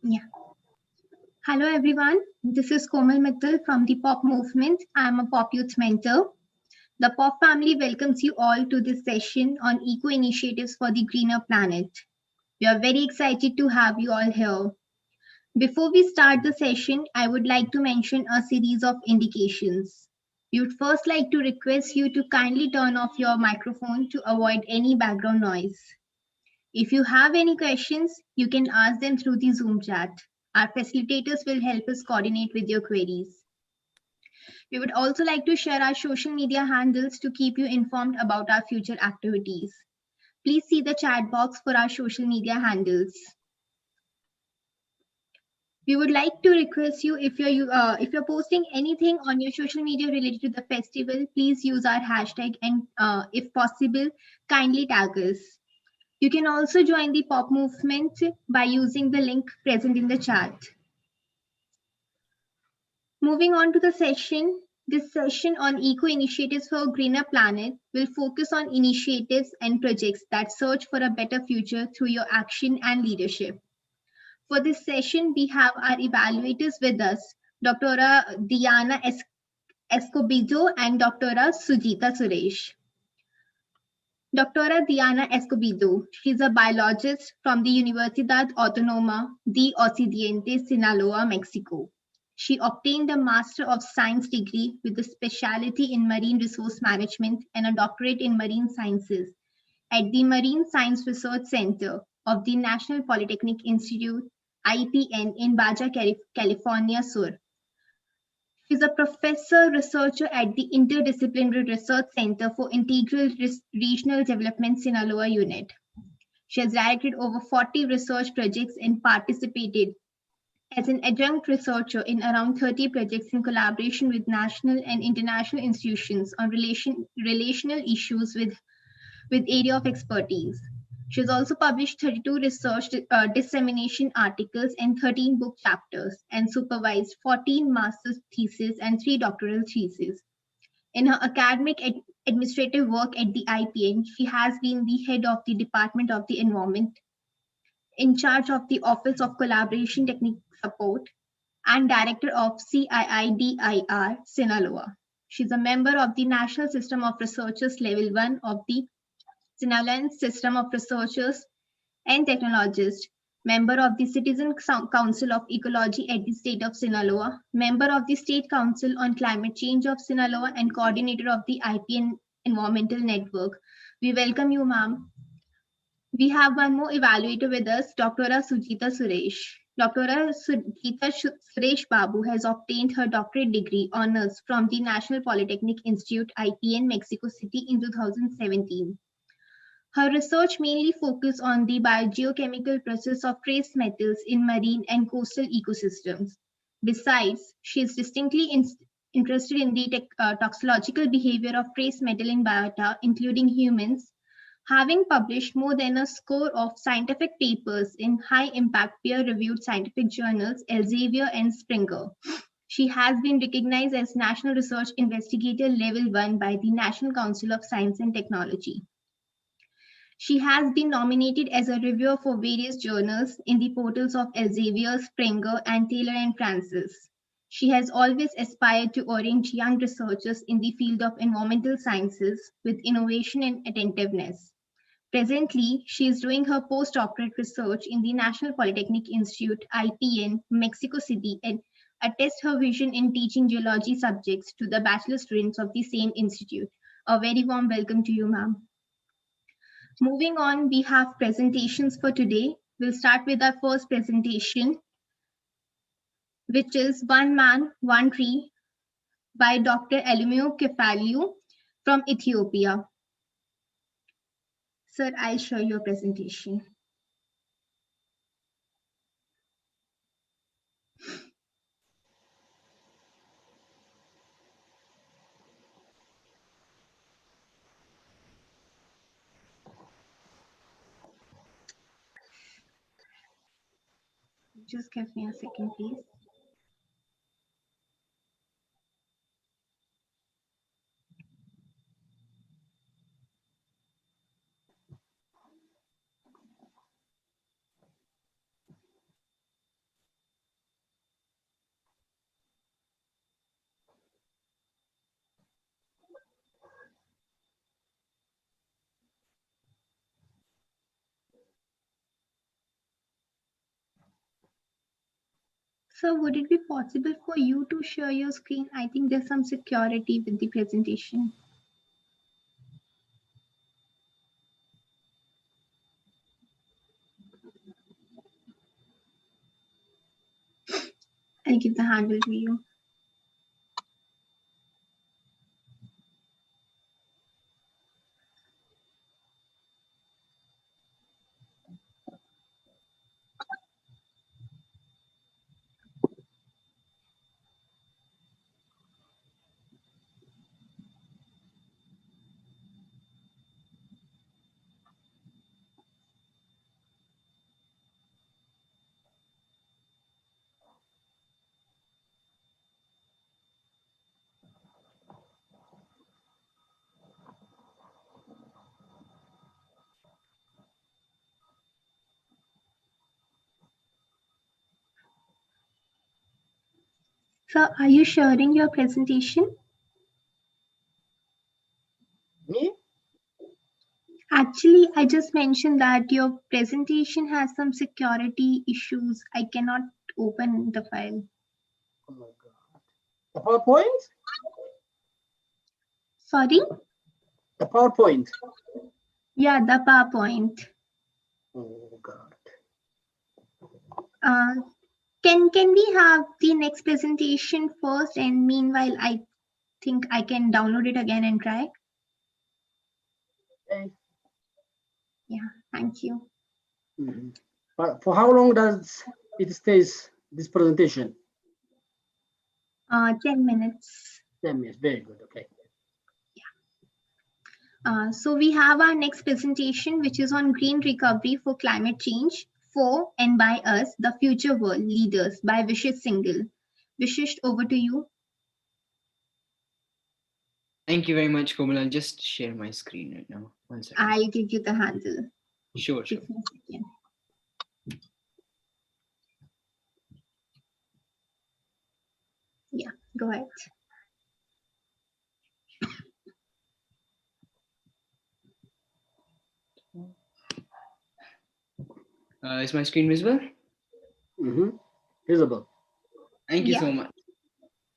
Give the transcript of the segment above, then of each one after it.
Yeah. Hello, everyone. This is Komal Mittal from the Pop Movement. I am a Pop Youth mentor. The Pop family welcomes you all to this session on eco initiatives for the greener planet. We are very excited to have you all here. Before we start the session, I would like to mention a series of indications. We would first like to request you to kindly turn off your microphone to avoid any background noise. If you have any questions, you can ask them through the Zoom chat. Our facilitators will help us coordinate with your queries. We would also like to share our social media handles to keep you informed about our future activities. Please see the chat box for our social media handles. We would like to request you if you're posting anything on your social media related to the festival, please use our hashtag and if possible, kindly tag us. You can also join the Pop movement by using the link present in the chat. Moving on to the session, this session on eco initiatives for a greener planet will focus on initiatives and projects that search for a better future through your action and leadership. For this session, we have our evaluators with us, Dr. Diana Escobedo and Dr. Sujita Suresh. Dr. Diana Escobedo, she's a biologist from the Universidad Autónoma de Occidente, Sinaloa, Mexico. She obtained a Master of Science degree with a specialty in marine resource management and a doctorate in marine sciences at the Marine Science Research Center of the National Polytechnic Institute, IPN, in Baja California Sur. She's a professor researcher at the Interdisciplinary Research Center for Integral Regional Development Sinaloa Unit. She has directed over 40 research projects and participated as an adjunct researcher in around 30 projects in collaboration with national and international institutions on relational issues with area of expertise. She has also published 32 research dissemination articles and 13 book chapters and supervised 14 master's theses and 3 doctoral theses. In her academic administrative work at the IPN, she has been the head of the Department of the Environment, in charge of the Office of Collaboration Technique Support, and director of CIIDIR Sinaloa. She's a member of the National System of Researchers Level 1 of the Sinaloan System of Researchers and Technologists, member of the Citizen Council of Ecology at the State of Sinaloa, member of the State Council on Climate Change of Sinaloa, and coordinator of the IPN Environmental Network. We welcome you, ma'am. We have one more evaluator with us, Dr. Sujita Suresh. Dr. Sujita Suresh Babu has obtained her doctorate degree honors from the National Polytechnic Institute, IPN, Mexico City in 2017. Her research mainly focuses on the biogeochemical process of trace metals in marine and coastal ecosystems. Besides, she is distinctly interested in the toxicological behavior of trace metal in biota, including humans, having published more than a score of scientific papers in high-impact peer-reviewed scientific journals, Elsevier and Springer. She has been recognized as National Research Investigator Level 1 by the National Council of Science and Technology. She has been nominated as a reviewer for various journals in the portals of Elsevier, Springer, and Taylor and Francis. She has always aspired to orient young researchers in the field of environmental sciences with innovation and attentiveness. Presently, she is doing her postdoctorate research in the National Polytechnic Institute, IPN, Mexico City, and attests her vision in teaching geology subjects to the bachelor students of the same institute. A very warm welcome to you, ma'am. Moving on, we have presentations for today. We'll start with our first presentation, which is One Man, One Tree by Dr. Alemayehu Kefalew from Ethiopia. Sir, I'll show your presentation. Just give me a second, please. So would it be possible for you to share your screen? I think there's some security with the presentation. I'll give the handle to you. So are you sharing your presentation? Me? Actually, I just mentioned that your presentation has some security issues. I cannot open the file. Oh my God. The PowerPoint? Sorry? The PowerPoint. Yeah, the PowerPoint. Oh God. Can we have the next presentation first, and meanwhile I think I can download it again and try. Okay. Yeah, thank you. But for how long does it stays this presentation? 10 minutes. 10 minutes. Very good. Okay. So we have our next presentation, which is on green recovery for climate change for and by us, the future world leaders, by Vishisht Singhal. Vishisht, over to you. Thank you very much, Camilla. I'll just share my screen right now. 1 second. I'll give you the handle. Sure. Yeah, go ahead. Is my screen visible? Visible. Thank you so much.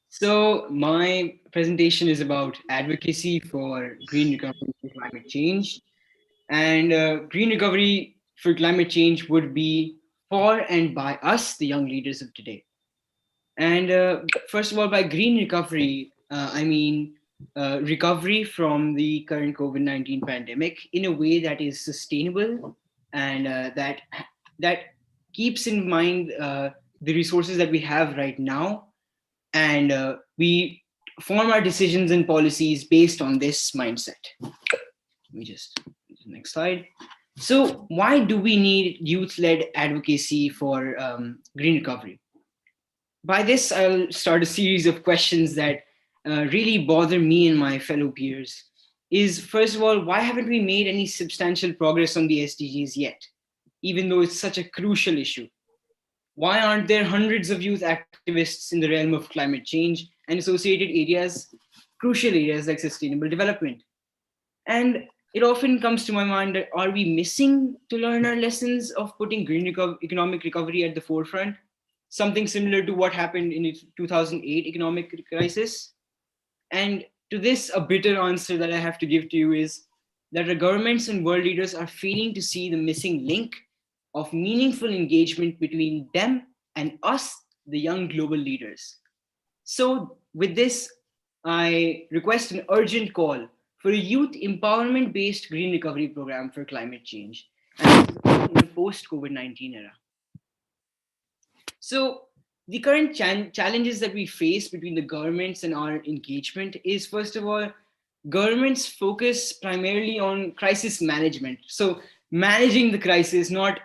So my presentation is about advocacy for green recovery for climate change. And green recovery for climate change would be for and by us, the young leaders of today. And first of all, by green recovery, I mean recovery from the current COVID-19 pandemic in a way that is sustainable and that keeps in mind the resources that we have right now, and we form our decisions and policies based on this mindset. Let me just next slide. So why do we need youth-led advocacy for green recovery? By this, I'll start a series of questions that really bother me and my fellow peers. Is first of all, why haven't we made any substantial progress on the SDGs yet, even though it's such a crucial issue? Why aren't there hundreds of youth activists in the realm of climate change and associated areas, crucial areas like sustainable development? And it often comes to my mind that are we missing to learn our lessons of putting green economic recovery at the forefront? Something similar to what happened in the 2008 economic crisis? And to this, a bitter answer that I have to give to you is that the governments and world leaders are failing to see the missing link of meaningful engagement between them and us, the young global leaders. So with this, I request an urgent call for a youth empowerment-based green recovery program for climate change and in the post-COVID-19 era. So the current challenges that we face between the governments and our engagement is, first of all, governments focus primarily on crisis management. So managing the crisis, not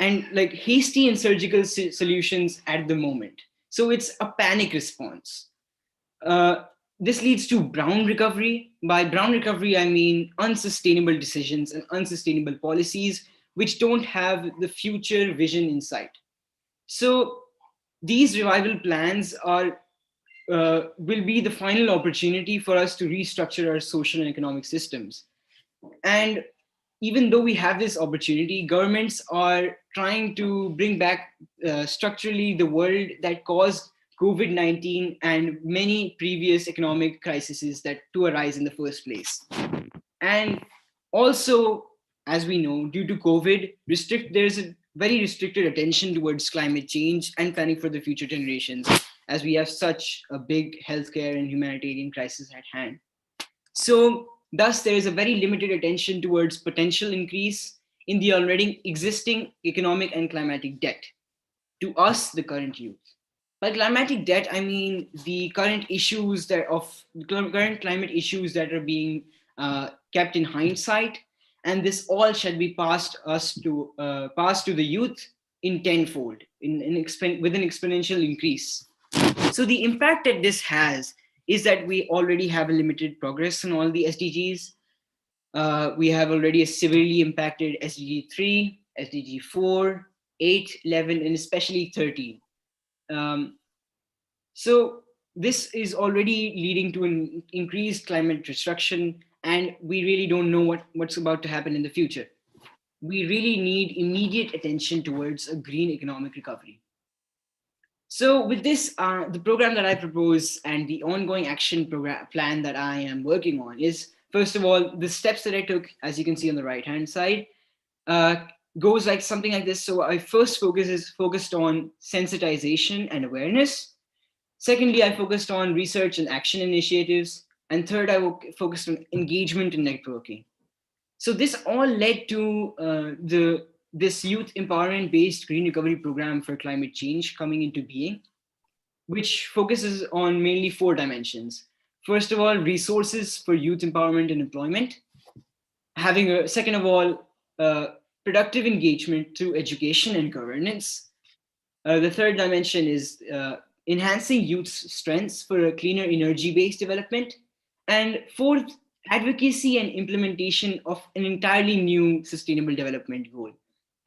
and like hasty and surgical solutions at the moment. So it's a panic response. This leads to brown recovery. By brown recovery, I mean unsustainable decisions and unsustainable policies which don't have the future vision in sight. So these revival plans are will be the final opportunity for us to restructure our social and economic systems. And even though we have this opportunity, governments are trying to bring back structurally the world that caused COVID-19 and many previous economic crises that to arise in the first place. And also, as we know, due to COVID, there's a very restricted attention towards climate change and planning for the future generations, as we have such a big healthcare and humanitarian crisis at hand. So, thus, there is a very limited attention towards potential increase in the already existing economic and climatic debt to us, the current youth. By climatic debt, I mean the current current climate issues that are being kept in hindsight, and this all shall be passed to the youth in tenfold, with an exponential increase. So the impact that this has is that we already have a limited progress on all the SDGs. We have already a severely impacted SDG 3, SDG 4, 8, 11, and especially 13. So this is already leading to an increased climate destruction, and we really don't know what's about to happen in the future. We really need immediate attention towards a green economic recovery. So with this, the program that I propose and the ongoing action plan that I am working on is, first of all, the steps that I took, as you can see on the right-hand side, goes like something like this. So I first focused on sensitization and awareness. Secondly, I focused on research and action initiatives. And third, I focused on engagement and networking. So this all led to this youth empowerment-based green recovery program for climate change coming into being, which focuses on mainly 4 dimensions. First of all, resources for youth empowerment and employment. Second of all, productive engagement through education and governance. The third dimension is enhancing youth's strengths for a cleaner energy-based development. And fourth, advocacy and implementation of an entirely new sustainable development goal,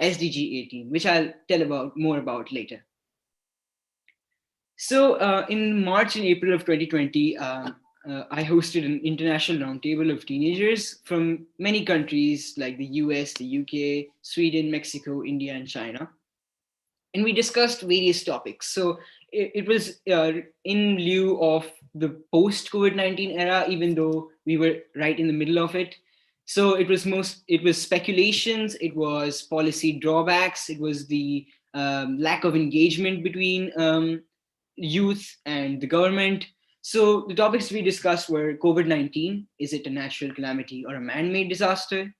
SDG 18, which I'll tell more about later. So in March and April of 2020, I hosted an international roundtable of teenagers from many countries like the US, the UK, Sweden, Mexico, India, and China. And we discussed various topics. So it was in lieu of the post-COVID-19 era, even though we were right in the middle of it. So it was speculations, it was policy drawbacks, it was the lack of engagement between youth and the government. So the topics we discussed were COVID-19, is it a natural calamity or a man-made disaster?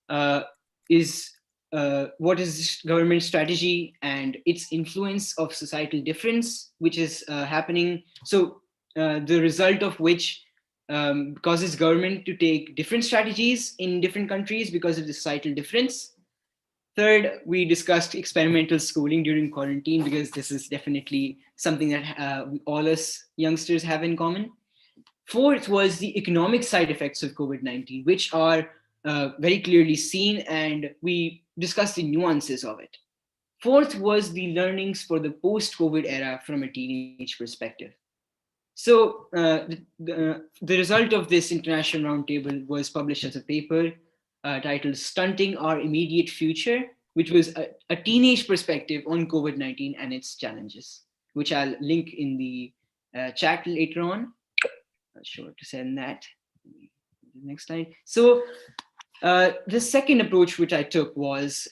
What is government strategy and its influence of societal difference, which is happening. So the result of which causes government to take different strategies in different countries because of the societal difference. Third, we discussed experimental schooling during quarantine, because this is definitely something that all us youngsters have in common. Fourth was the economic side effects of COVID-19, which are very clearly seen, and we discussed the nuances of it. Fourth was the learnings for the post-COVID era from a teenage perspective. So the result of this international roundtable was published as a paper titled Stunting Our Immediate Future, which was a teenage perspective on COVID-19 and its challenges, which I'll link in the chat later on. Not sure to send that. Next slide. So the second approach which I took was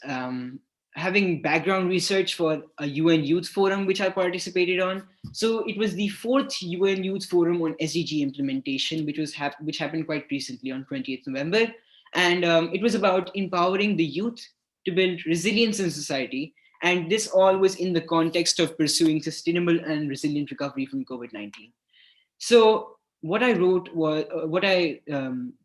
having background research for a UN Youth Forum, which I participated on. So it was the 4th UN Youth Forum on SDG implementation, which happened quite recently on 20th November. And it was about empowering the youth to build resilience in society. And this all was in the context of pursuing sustainable and resilient recovery from COVID-19. So what I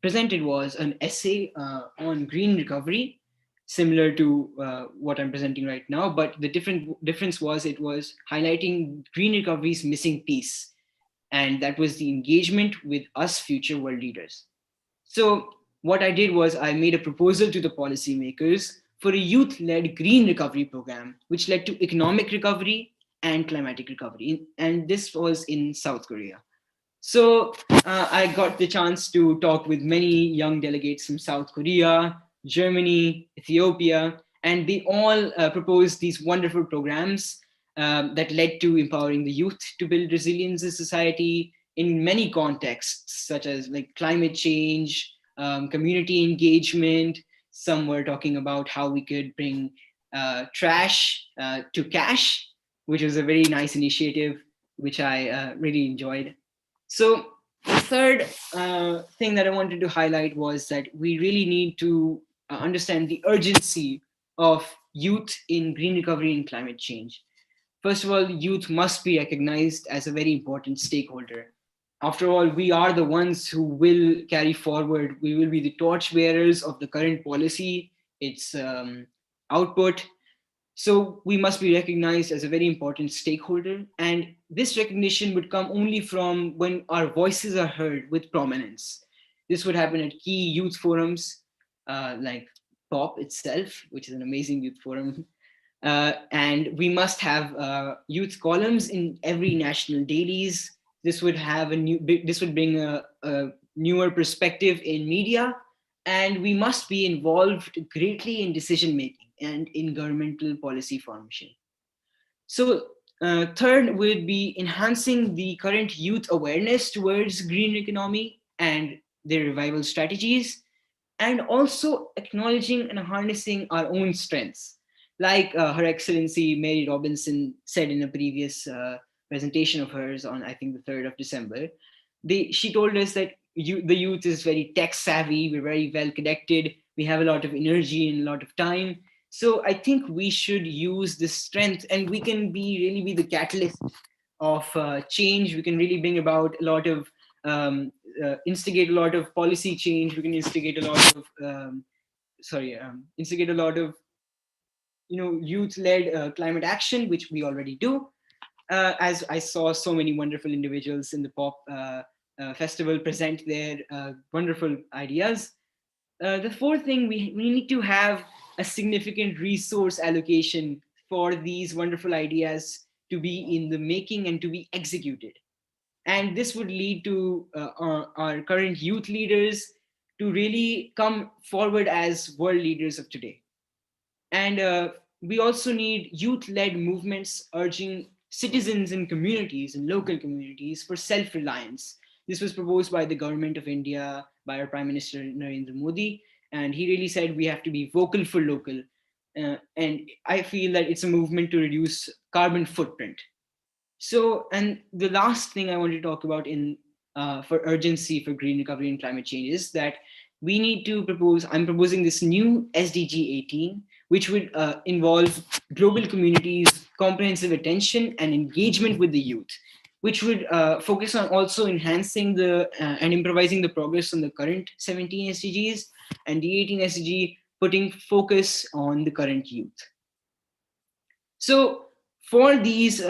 presented was an essay on green recovery, similar to what I'm presenting right now, but the difference was it was highlighting green recovery's missing piece, and that was the engagement with us future world leaders. So what I did was I made a proposal to the policymakers for a youth-led green recovery program, which led to economic recovery and climatic recovery, and this was in South Korea. So I got the chance to talk with many young delegates from South Korea, Germany, Ethiopia, and they all proposed these wonderful programs that led to empowering the youth to build resilience in society in many contexts, such as like climate change, community engagement. Some were talking about how we could bring trash to cash, which was a very nice initiative, which I really enjoyed. So the third thing that I wanted to highlight was that we really need to understand the urgency of youth in green recovery and climate change. First of all, youth must be recognized as a very important stakeholder. After all, we are the ones who will carry forward, we will be the torchbearers of the current policy, its output. So we must be recognized as a very important stakeholder. And this recognition would come only from when our voices are heard with prominence. This would happen at key youth forums like POP itself, which is an amazing youth forum. And we must have youth columns in every national dailies. This would bring a newer perspective in media, and we must be involved greatly in decision making and in governmental policy formation. So third would be enhancing the current youth awareness towards green economy and their revival strategies, and also acknowledging and harnessing our own strengths. Like Her Excellency Mary Robinson said in a previous presentation of hers on, I think, the 3rd of December, she told us that the youth is very tech savvy, we're very well connected, we have a lot of energy and a lot of time. So I think we should use this strength, and we can really be the catalyst of change. We can really bring about a lot of, instigate a lot of policy change. We can instigate a lot of, instigate a lot of, youth-led climate action, which we already do. As I saw so many wonderful individuals in the POP festival present their wonderful ideas. The fourth thing, we need to have a significant resource allocation for these wonderful ideas to be in the making and to be executed. And this would lead to our current youth leaders to really come forward as world leaders of today. And we also need youth-led movements urging citizens and communities and local communities for self-reliance. This was proposed by the government of India, by our Prime Minister Narendra Modi, and he really said we have to be vocal for local. And I feel that it's a movement to reduce carbon footprint. So, and the last thing I want to talk about for urgency for green recovery and climate change is that we need to I'm proposing this new SDG 18, which would involve global communities, comprehensive attention and engagement with the youth, which would focus on also enhancing and improvising the progress on the current 17 SDGs, and the 18 SDG putting focus on the current youth. So for these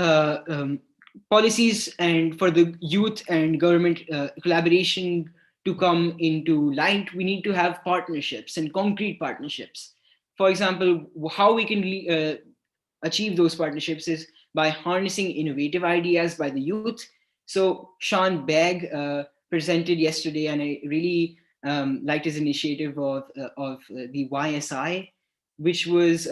policies and for the youth and government collaboration to come into light, we need to have partnerships and concrete partnerships. For example, how we can achieve those partnerships is by harnessing innovative ideas by the youth. So Sean Begg presented yesterday, and I really liked his initiative of the YSI, which was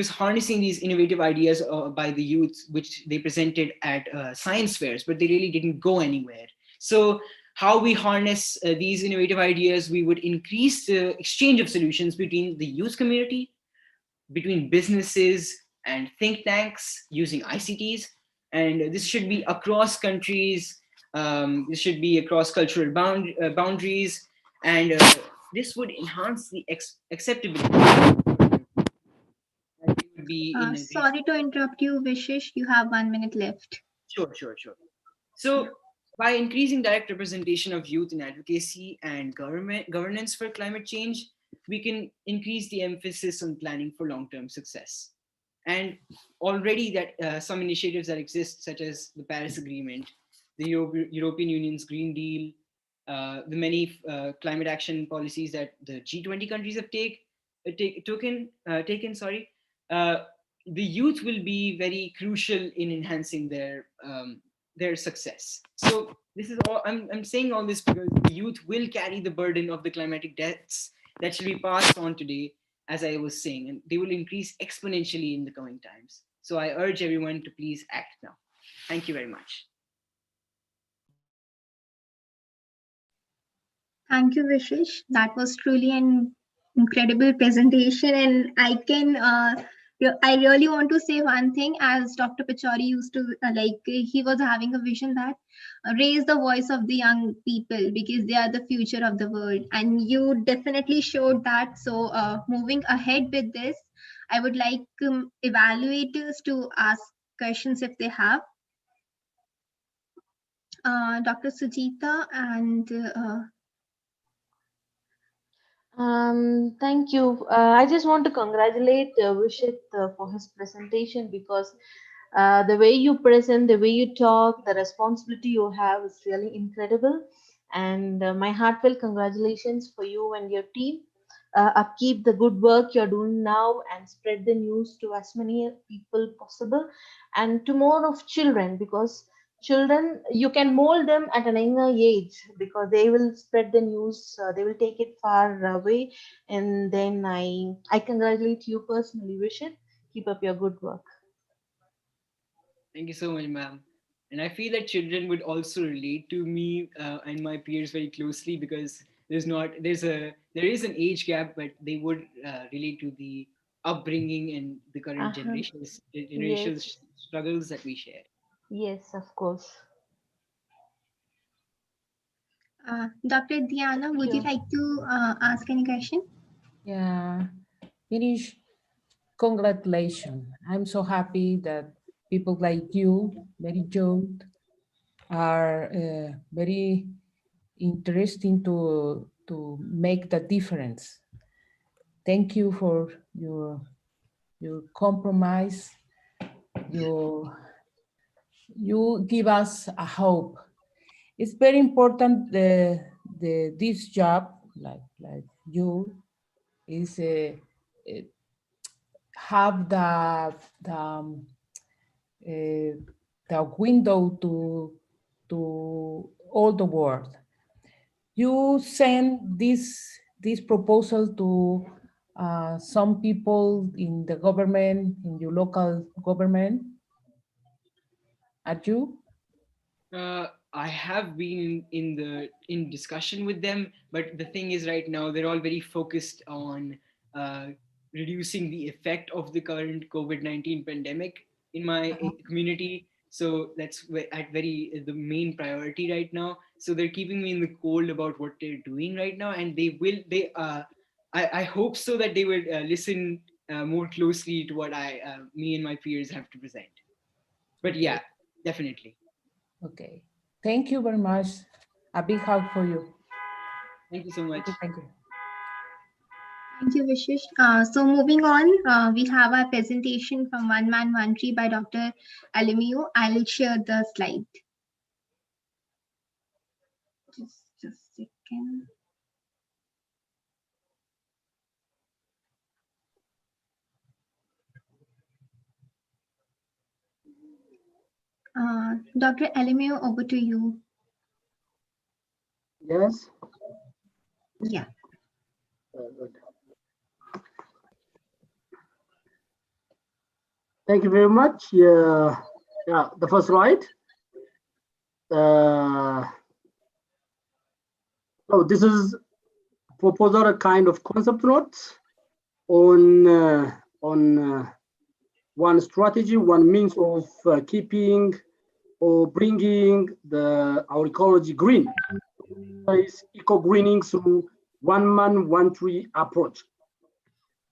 harnessing these innovative ideas by the youth, which they presented at science fairs, but they really didn't go anywhere. So how we harness these innovative ideas, we would increase the exchange of solutions between the youth community, between businesses and think tanks using ICTs. And this should be across countries, this should be across cultural boundaries, and this would enhance the acceptability. Sorry to interrupt you, Vishish. You have 1 minute left. Sure. So by increasing direct representation of youth in advocacy and governance for climate change, we can increase the emphasis on planning for long-term success. And already that some initiatives that exist, such as the Paris Agreement, the European Union's Green Deal, the many climate action policies that the G20 countries have taken, the youth will be very crucial in enhancing their success. So this is all I'm saying all this because the youth will carry the burden of the climatic deaths that should be passed on today, as I was saying, and they will increase exponentially in the coming times. So I urge everyone to please act now. Thank you very much. Thank you, Vishish. That was truly an incredible presentation, and I really want to say one thing. As Dr. Pachori used to he was having a vision that raise the voice of the young people because they are the future of the world, and you definitely showed that. So, moving ahead with this, I would like evaluators to ask questions if they have. Dr. Sujita and Thank you. I just want to congratulate Vishisht for his presentation, because the way you present, the way you talk, the responsibility you have is really incredible. And my heartfelt congratulations for you and your team. Upkeep the good work you're doing now and spread the news to as many people possible and to more of children, because children, you can mold them at an younger age, because they will spread the news, they will take it far away. And then I congratulate you personally. Wish it, keep up your good work. Thank you so much, ma'am. And I feel that children would also relate to me and my peers very closely, because there is an age gap, but they would relate to the upbringing and the current Uh-huh. generational Yes, struggles that we share. yes, of course. Dr. Diana, Thank would you you. like to ask any question? Yeah, Finish. Congratulations. I'm so happy that people like you, very young, are very interesting to make the difference. Thank you for your compromise. You you give us a hope. It's very important the this job like you is have uh, the window to all the world. You send this proposal to some people in the government, in your local government. Are you? I have been in discussion with them, but the thing is, right now they're all very focused on uh, reducing the effect of the current COVID-19 pandemic in my community. So that's at the main priority right now. So they're keeping me in the cold about what they're doing right now, and I hope so that they would listen more closely to what me and my peers have to present. But Okay. yeah, definitely. Okay. Thank you very much. A big hug for you. Thank you so much. Thank you. Thank you, Vishish. So moving on, we have our presentation from One Man, One Tree by Dr. Alemayehu. I'll share the slide. Just a second. Dr. Alemayehu, over to you. Yes. Yeah. Good. Thank you very much. Yeah, the first slide. So this is proposal, a kind of concept note on one strategy, one means of keeping or bringing our ecology green. Is eco greening through one man, one tree approach.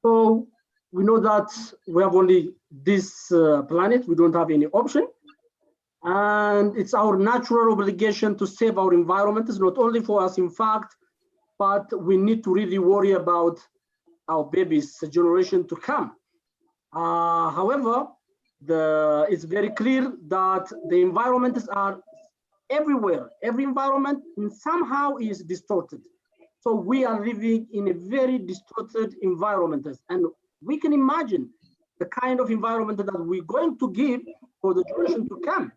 So we know that we have only this planet, we don't have any option. And it's our natural obligation to save our environment. It's not only for us, in fact, but we need to really worry about our babies, the generation to come. However, it's very clear that the environments are everywhere. Every environment somehow is distorted. So we are living in a very distorted environment. And we can imagine the kind of environment that we're going to give for the generation to come.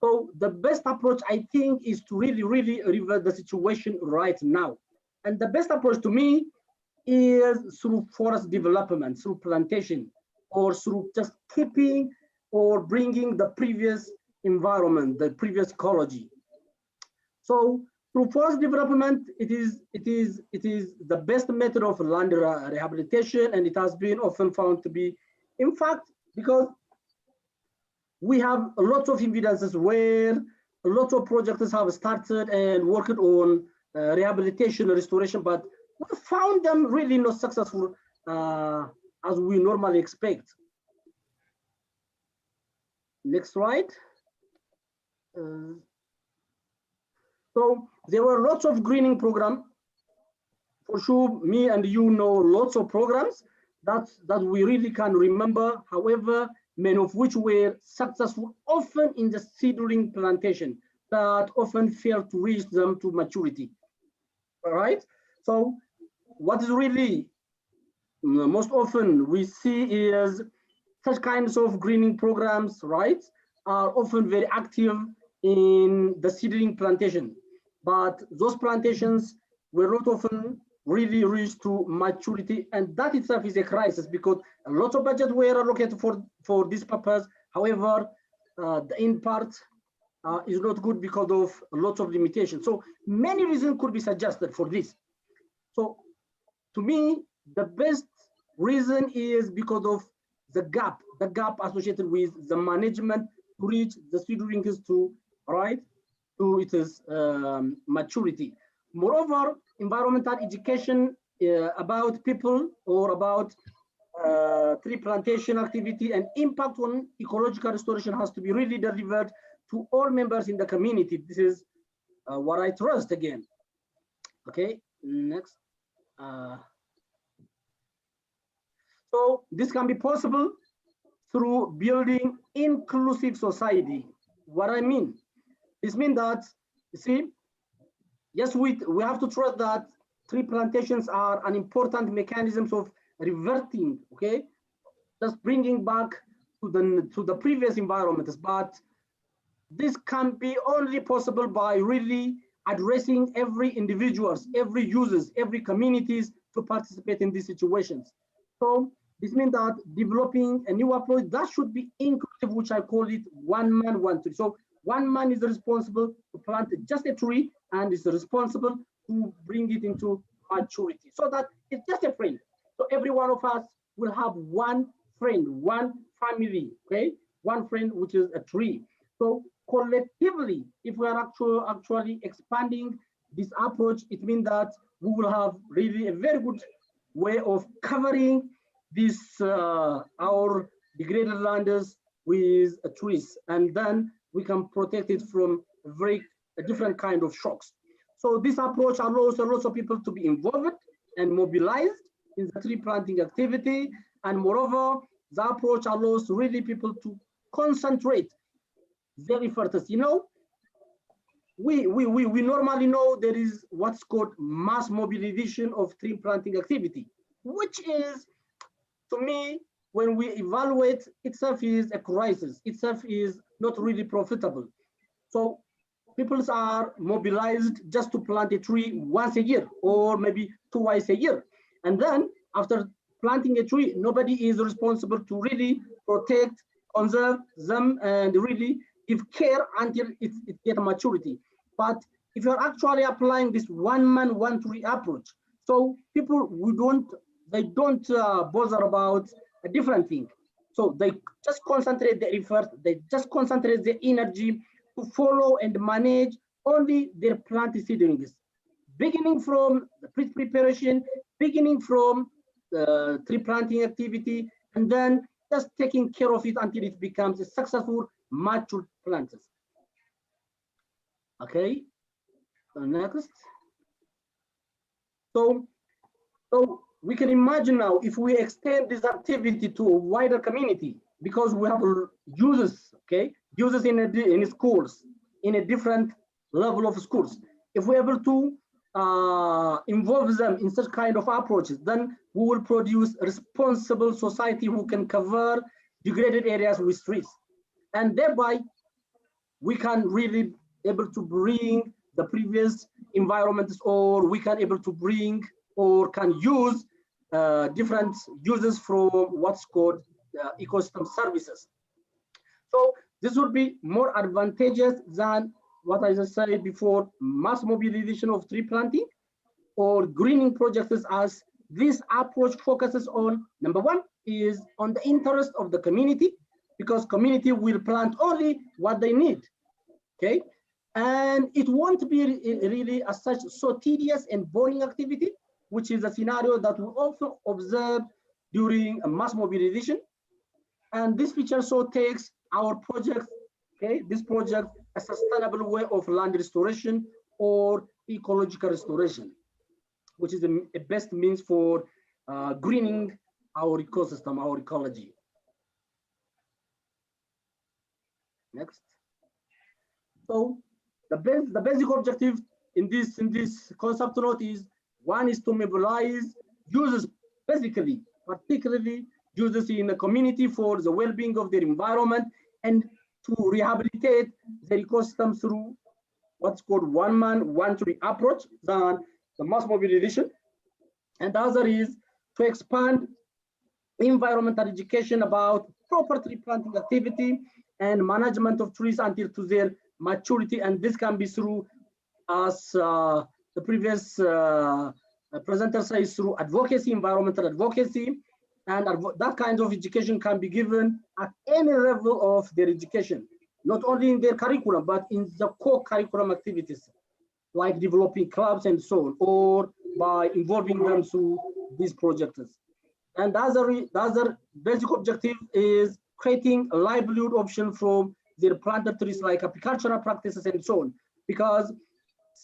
So the best approach, I think, is to really, really revert the situation right now. And the best approach to me is through forest development, through plantation, or through just keeping or bringing the previous environment, the previous ecology. So through forest development, it is the best method of land rehabilitation, and it has been often found to be, in fact, because we have a lot of evidences where a lot of projects have started and worked on rehabilitation and restoration, but we found them really not successful as we normally expect. Next slide. So there were lots of greening programs. For sure, me and you know lots of programs that we really can remember. However, many of which were successful, often in the seedling plantation, but often failed to reach them to maturity. All right. So what is really most often we see is such kinds of greening programs, right, are often very active in the seedling plantation, but those plantations were not often really reached to maturity, and that itself is a crisis because a lot of budget were allocated for this purpose. However, the end part is not good because of lots of limitations. So many reasons could be suggested for this. So to me, the best reason is because of the gap associated with the management to reach the seedlings to its maturity. Moreover, environmental education about people or about tree plantation activity and impact on ecological restoration has to be really delivered to all members in the community. This is what I trust again. Okay, next. So this can be possible through building inclusive society. What I mean? This means that, you see, yes, we have to trust that tree plantations are an important mechanism of reverting, okay, just bringing back to the previous environments. But this can be only possible by really addressing every individuals, every users, every communities to participate in these situations. So this means that developing a new approach that should be inclusive, which I call it one man, one tree. So one man is responsible to plant just a tree and is responsible to bring it into maturity. So that it's just a friend. So every one of us will have one friend, one family, okay? One friend, which is a tree. So collectively, if we are actually expanding this approach, it means that we will have really a very good way of covering this our degraded lands with trees, and then we can protect it from a different kind of shocks. So this approach allows a lot of people to be involved and mobilized in the tree planting activity, and moreover, the approach allows really people to concentrate their efforts. You know, we normally know there is what's called mass mobilization of tree planting activity, which is, to me, when we evaluate, itself is a crisis, itself is not really profitable. So people are mobilized just to plant a tree once a year or maybe twice a year. And then after planting a tree, nobody is responsible to really protect, conserve them, and really give care until it gets maturity. But if you're actually applying this one man, one tree approach, so people they don't bother about a different thing. So they just concentrate their effort, they just concentrate their energy to follow and manage only their plant seedlings, beginning from the pre-preparation, beginning from the tree planting activity, and then just taking care of it until it becomes a successful mature plants. Okay, next. So we can imagine now if we extend this activity to a wider community, because we have users, okay, users in schools, in a different level of schools. If we're able to involve them in such kind of approaches, then we will produce a responsible society who can cover degraded areas with trees. And thereby, we can really able to bring the previous environments, or we can able to bring or can use different uses from what's called ecosystem services. So this would be more advantageous than what I just said before, mass mobilization of tree planting or greening projects, as this approach focuses on, number one, is on the interest of the community, because community will plant only what they need, okay? And it won't be really as such so tedious and boring activity, which is a scenario that we also observe during a mass mobilization. And this feature so takes our project, okay, this project, a sustainable way of land restoration or ecological restoration, which is the best means for greening our ecosystem, our ecology. Next. So the basic objective in this concept note is, one is to mobilize users, basically, particularly users in the community for the well-being of their environment and to rehabilitate their ecosystem through what's called one man, one tree approach than the mass mobilization. And the other is to expand environmental education about proper tree planting activity and management of trees until to their maturity. And this can be through, as the previous presenter says, through advocacy, environmental advocacy. And that kind of education can be given at any level of their education, not only in their curriculum, but in the co-curriculum activities, like developing clubs and so on, or by involving them through these projects. And the other basic objective is creating a livelihood option from their planted trees, like apicultural practices and so on. Because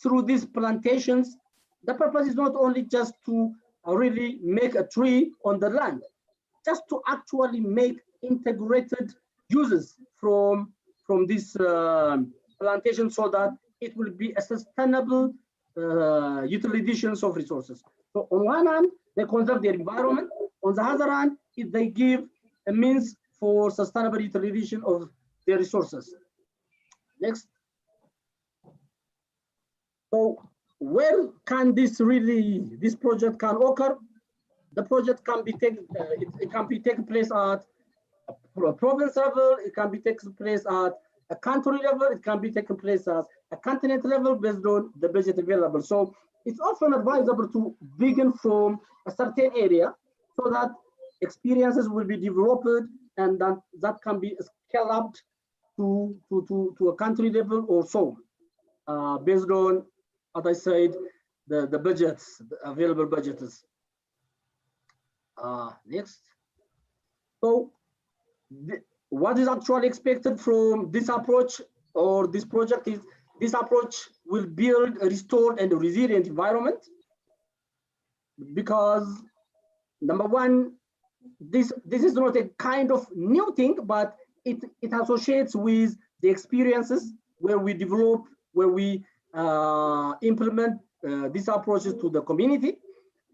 through these plantations, the purpose is not only just to really make a tree on the land, just to actually make integrated uses from this plantation, so that it will be a sustainable utilization of resources. So on one hand, they conserve their environment. On the other hand, they give a means for sustainable utilization of their resources. Next. So where can this project can occur? The project can be taken, it can be taken place at a province level, it can be taken place at a country level, it can be taken place at a continent level based on the budget available. So it's often advisable to begin from a certain area so that experiences will be developed, and that can be scaled up to a country level or so, based on, as I said, the budgets, the available budgets. Next. So what is actually expected from this approach or this project is, this approach will build a restored and resilient environment, because number one, this is not a kind of new thing, but it associates with the experiences where we develop, where we implement these approaches to the community.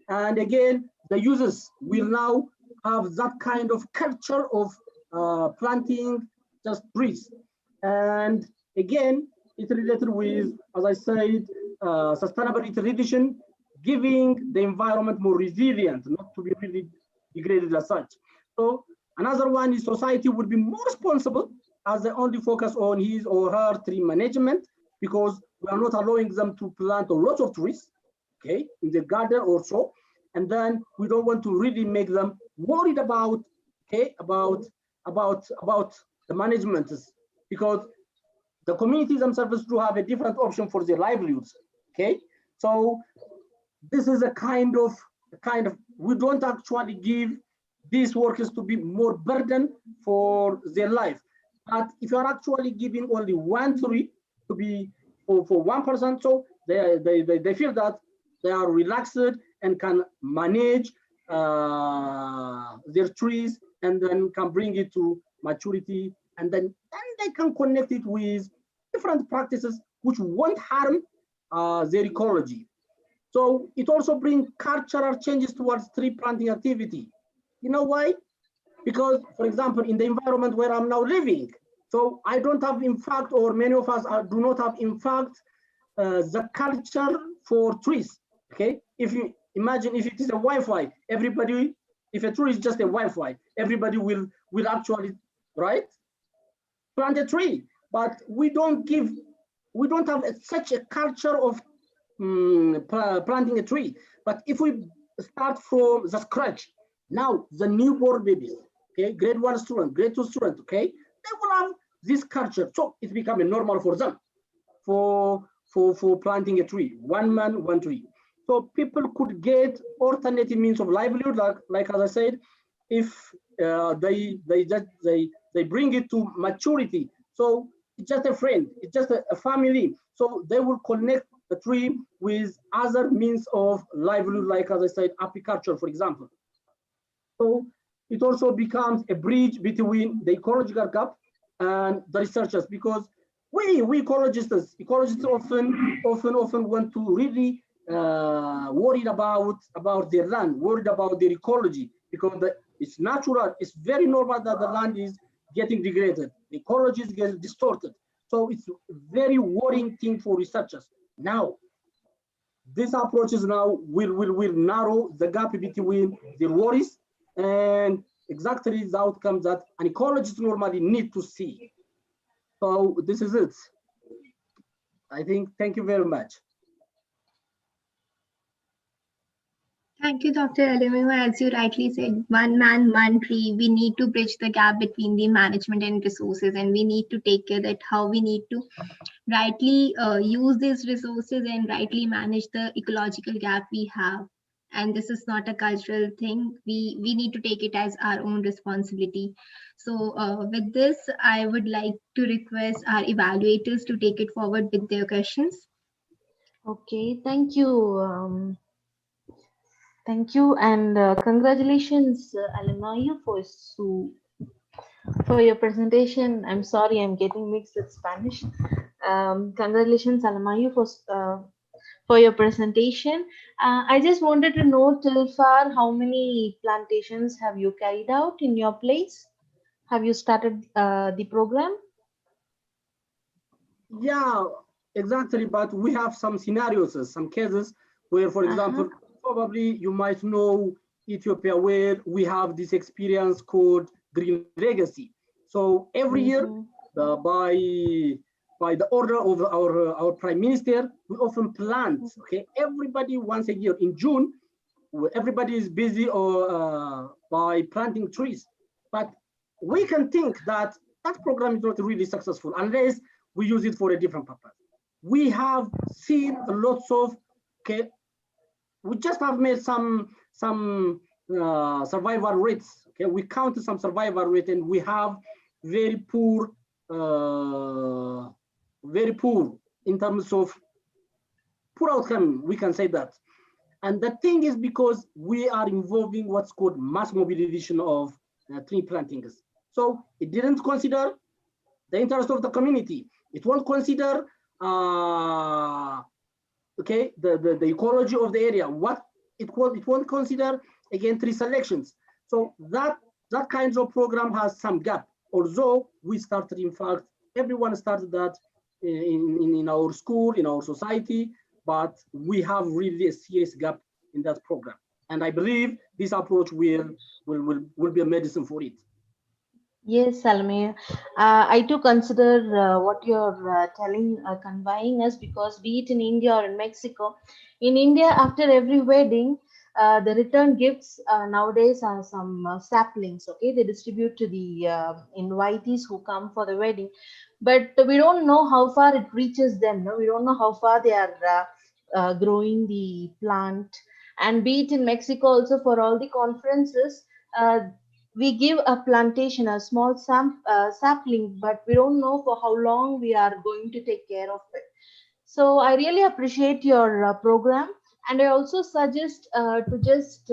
And again, the users will now have that kind of culture of planting just trees. And again, it's related with, as I said, sustainable utilization, giving the environment more resilient, not to be really degraded as such. So another one is society would be more responsible, as they only focus on his or her tree management, because we are not allowing them to plant a lot of trees, okay, in the garden or so. And then we don't want to really make them worried about, okay, about the management, because the communities themselves do have a different option for their livelihoods, okay? So this is a kind of, we don't actually give these workers to be more burden for their life. But if you are actually giving only one tree to be for one person, so they feel that they are relaxed and can manage their trees, and then can bring it to maturity, and then they can connect it with different practices which won't harm their ecology. So it also brings cultural changes towards tree planting activity. You know why? Because, for example, in the environment where I'm now living, so I don't have, in fact, or many of us do not have, in fact, the culture for trees. Okay, if Imagine if it is a Wi-Fi, everybody, if a tree is just a Wi-Fi, everybody will actually, right, plant a tree. But we don't have such a culture of planting a tree. But if we start from the scratch, now the newborn babies, okay, grade 1 student, grade 2 student, okay, they will have this culture. So it's becoming normal for them for planting a tree, 1 man, 1 tree. So people could get alternative means of livelihood, like as I said, if they bring it to maturity. So it's just a friend, it's just a family. So they will connect the tree with other means of livelihood, like as I said, apiculture, for example. So it also becomes a bridge between the ecological gap and the researchers, because we ecologists often want to really worried about their land, worried about their ecology, because it's natural, it's very normal that the land is getting degraded, the ecology is getting distorted. So it's a very worrying thing for researchers. Now, these approaches now will narrow the gap between their worries and exactly the outcomes that an ecologist normally need to see. So this is it. I think, thank you very much. Thank you, Dr. Alemayehu. As you rightly said, 1 man, 1 tree. We need to bridge the gap between the management and resources, and we need to take care that how we need to rightly use these resources and rightly manage the ecological gap we have. And this is not a cultural thing. We need to take it as our own responsibility. So with this, I would like to request our evaluators to take it forward with their questions. Okay, thank you. Thank you, and congratulations, Alemayehu, for your presentation. I'm sorry, I'm getting mixed with Spanish. Congratulations, Alemayehu, for your presentation. I just wanted to know till far how many plantations have you carried out in your place? Have you started the program? Yeah, exactly. But we have some scenarios, some cases where, for example, probably you might know Ethiopia, where we have this experience called green legacy. So every year, by the order of our prime minister, we often plant. Okay, everybody once a year in June, everybody is busy by planting trees. But we can think that that program is not really successful unless we use it for a different purpose. We have seen lots of, okay, we just have made some survival rates. Okay, we counted some survival rate, and we have very poor in terms of poor outcome. We can say that. And the thing is because we are involving what's called mass mobilization of tree plantings. So it didn't consider the interest of the community. It won't consider okay, the ecology of the area. What it won't consider, again, tree selections. So that kind of program has some gap. Although we started, in fact, everyone started that in our school, in our society, but we have really a serious gap in that program. And I believe this approach will be a medicine for it. Yes, Salme. I do consider what you're conveying us, because be it in India or in Mexico, in India, after every wedding, the return gifts nowadays are some saplings. Okay, they distribute to the invitees who come for the wedding, but we don't know how far it reaches them. No, we don't know how far they are growing the plant. And be it in Mexico, also for all the conferences. We give a plantation, a small sapling, but we don't know for how long we are going to take care of it. So I really appreciate your program, and I also suggest to just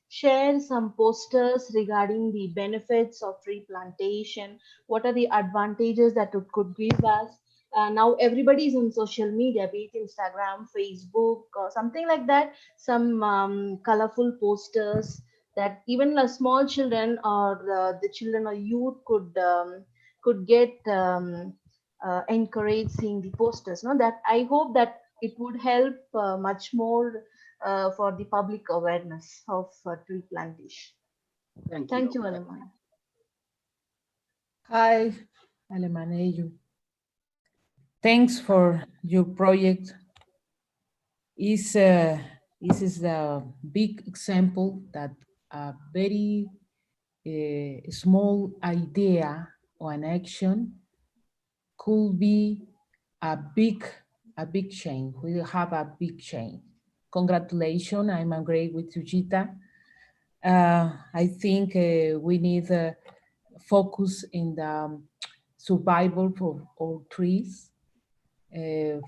share some posters regarding the benefits of tree plantation. What are the advantages that it could give us? Now everybody is on social media, be it Instagram, Facebook, or something like that. Some colorful posters that even the small children or the children or youth could get encouraged seeing the posters. No, that I hope that it would help much more for the public awareness of tree plantation. Thank you, Alemayehu. Hi, Alemayehu. Thanks for your project. This is a big example that a very small idea or an action could be a big change. We will have a big change. Congratulations, I'm agree with Sujita. I think we need focus in the survival for all trees,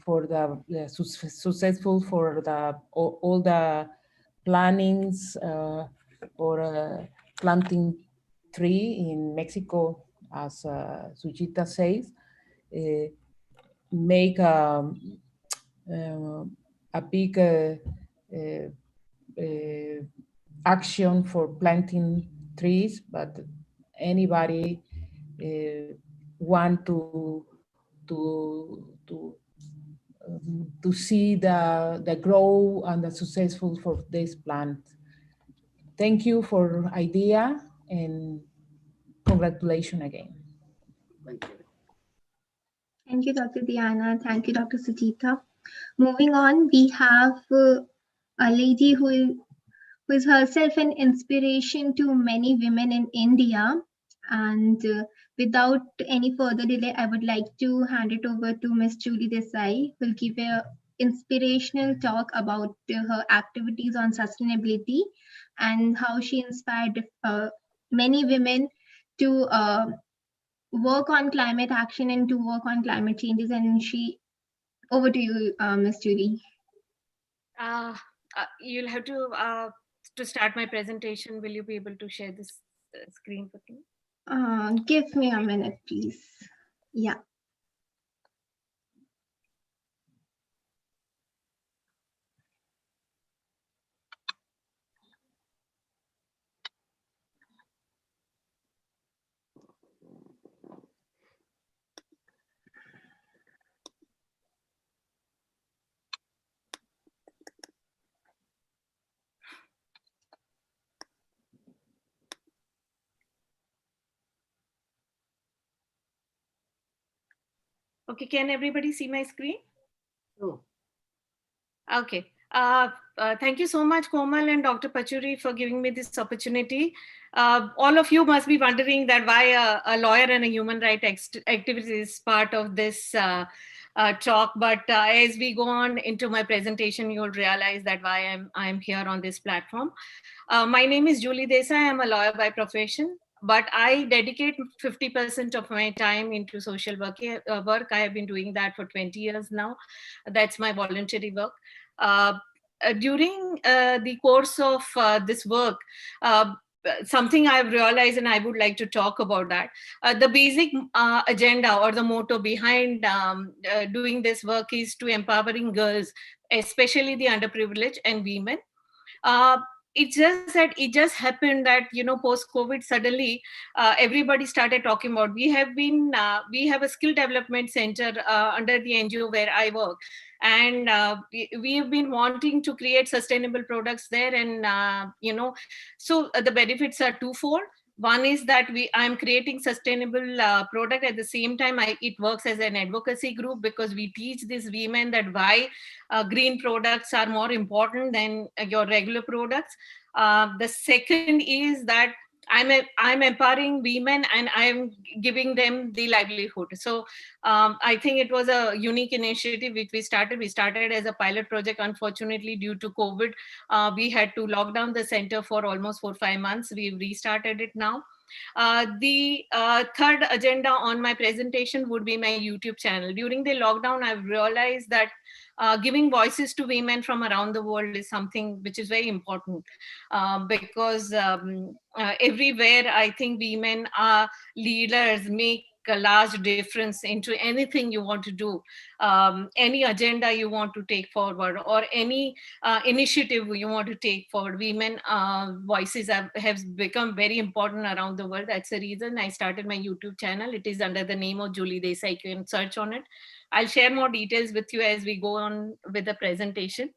for the successful for the all the plannings for planting tree in Mexico, as Sujita says, make a big action for planting trees, but anybody want to see the grow and the successful for this plant. Thank you for idea and congratulations again. Thank you. Thank you, Dr. Diana. Thank you, Dr. Sujita. Moving on, we have a lady who is herself an inspiration to many women in India. And without any further delay, I would like to hand it over to Ms. Julie Desai, who will give an inspirational talk about her activities on sustainability and how she inspired many women to work on climate action and to work on climate changes. And over to you, Ms. Julie. You'll have to start my presentation. Will you be able to share this screen with me? Give me a minute, please. Yeah. Okay, can everybody see my screen? Oh. Okay. Thank you so much, Komal and Dr. Pachuri, for giving me this opportunity. All of you must be wondering that why a lawyer and a human rights activist is part of this talk. But as we go on into my presentation, you'll realize that why I'm here on this platform. My name is Julie Desai. I'm a lawyer by profession, but I dedicate 50% of my time into social work. I have been doing that for 20 years now. That's my voluntary work. During the course of this work, something I've realized, and I would like to talk about that. The basic agenda or the motto behind doing this work is to empowering girls, especially the underprivileged and women. It's just that it just happened that, post COVID, suddenly everybody started talking about, we have a skill development center under the NGO where I work. And we have been wanting to create sustainable products there. And, so the benefits are twofold. One is that I'm creating sustainable product. At the same time, it works as an advocacy group, because we teach these women that why green products are more important than your regular products. The second is that I'm empowering women and I'm giving them the livelihood. So I think it was a unique initiative which we started. We started as a pilot project. Unfortunately, due to COVID, we had to lock down the center for almost 4 or 5 months. We've restarted it now. The third agenda on my presentation would be my YouTube channel. During the lockdown, I've realized that giving voices to women from around the world is something which is very important, because everywhere I think women are leaders, make a large difference into anything you want to do, any agenda you want to take forward, or any initiative you want to take forward. Women voices have become very important around the world. That's the reason I started my YouTube channel. It is under the name of Julie Desai. You can search on it. I'll share more details with you as we go on with the presentation.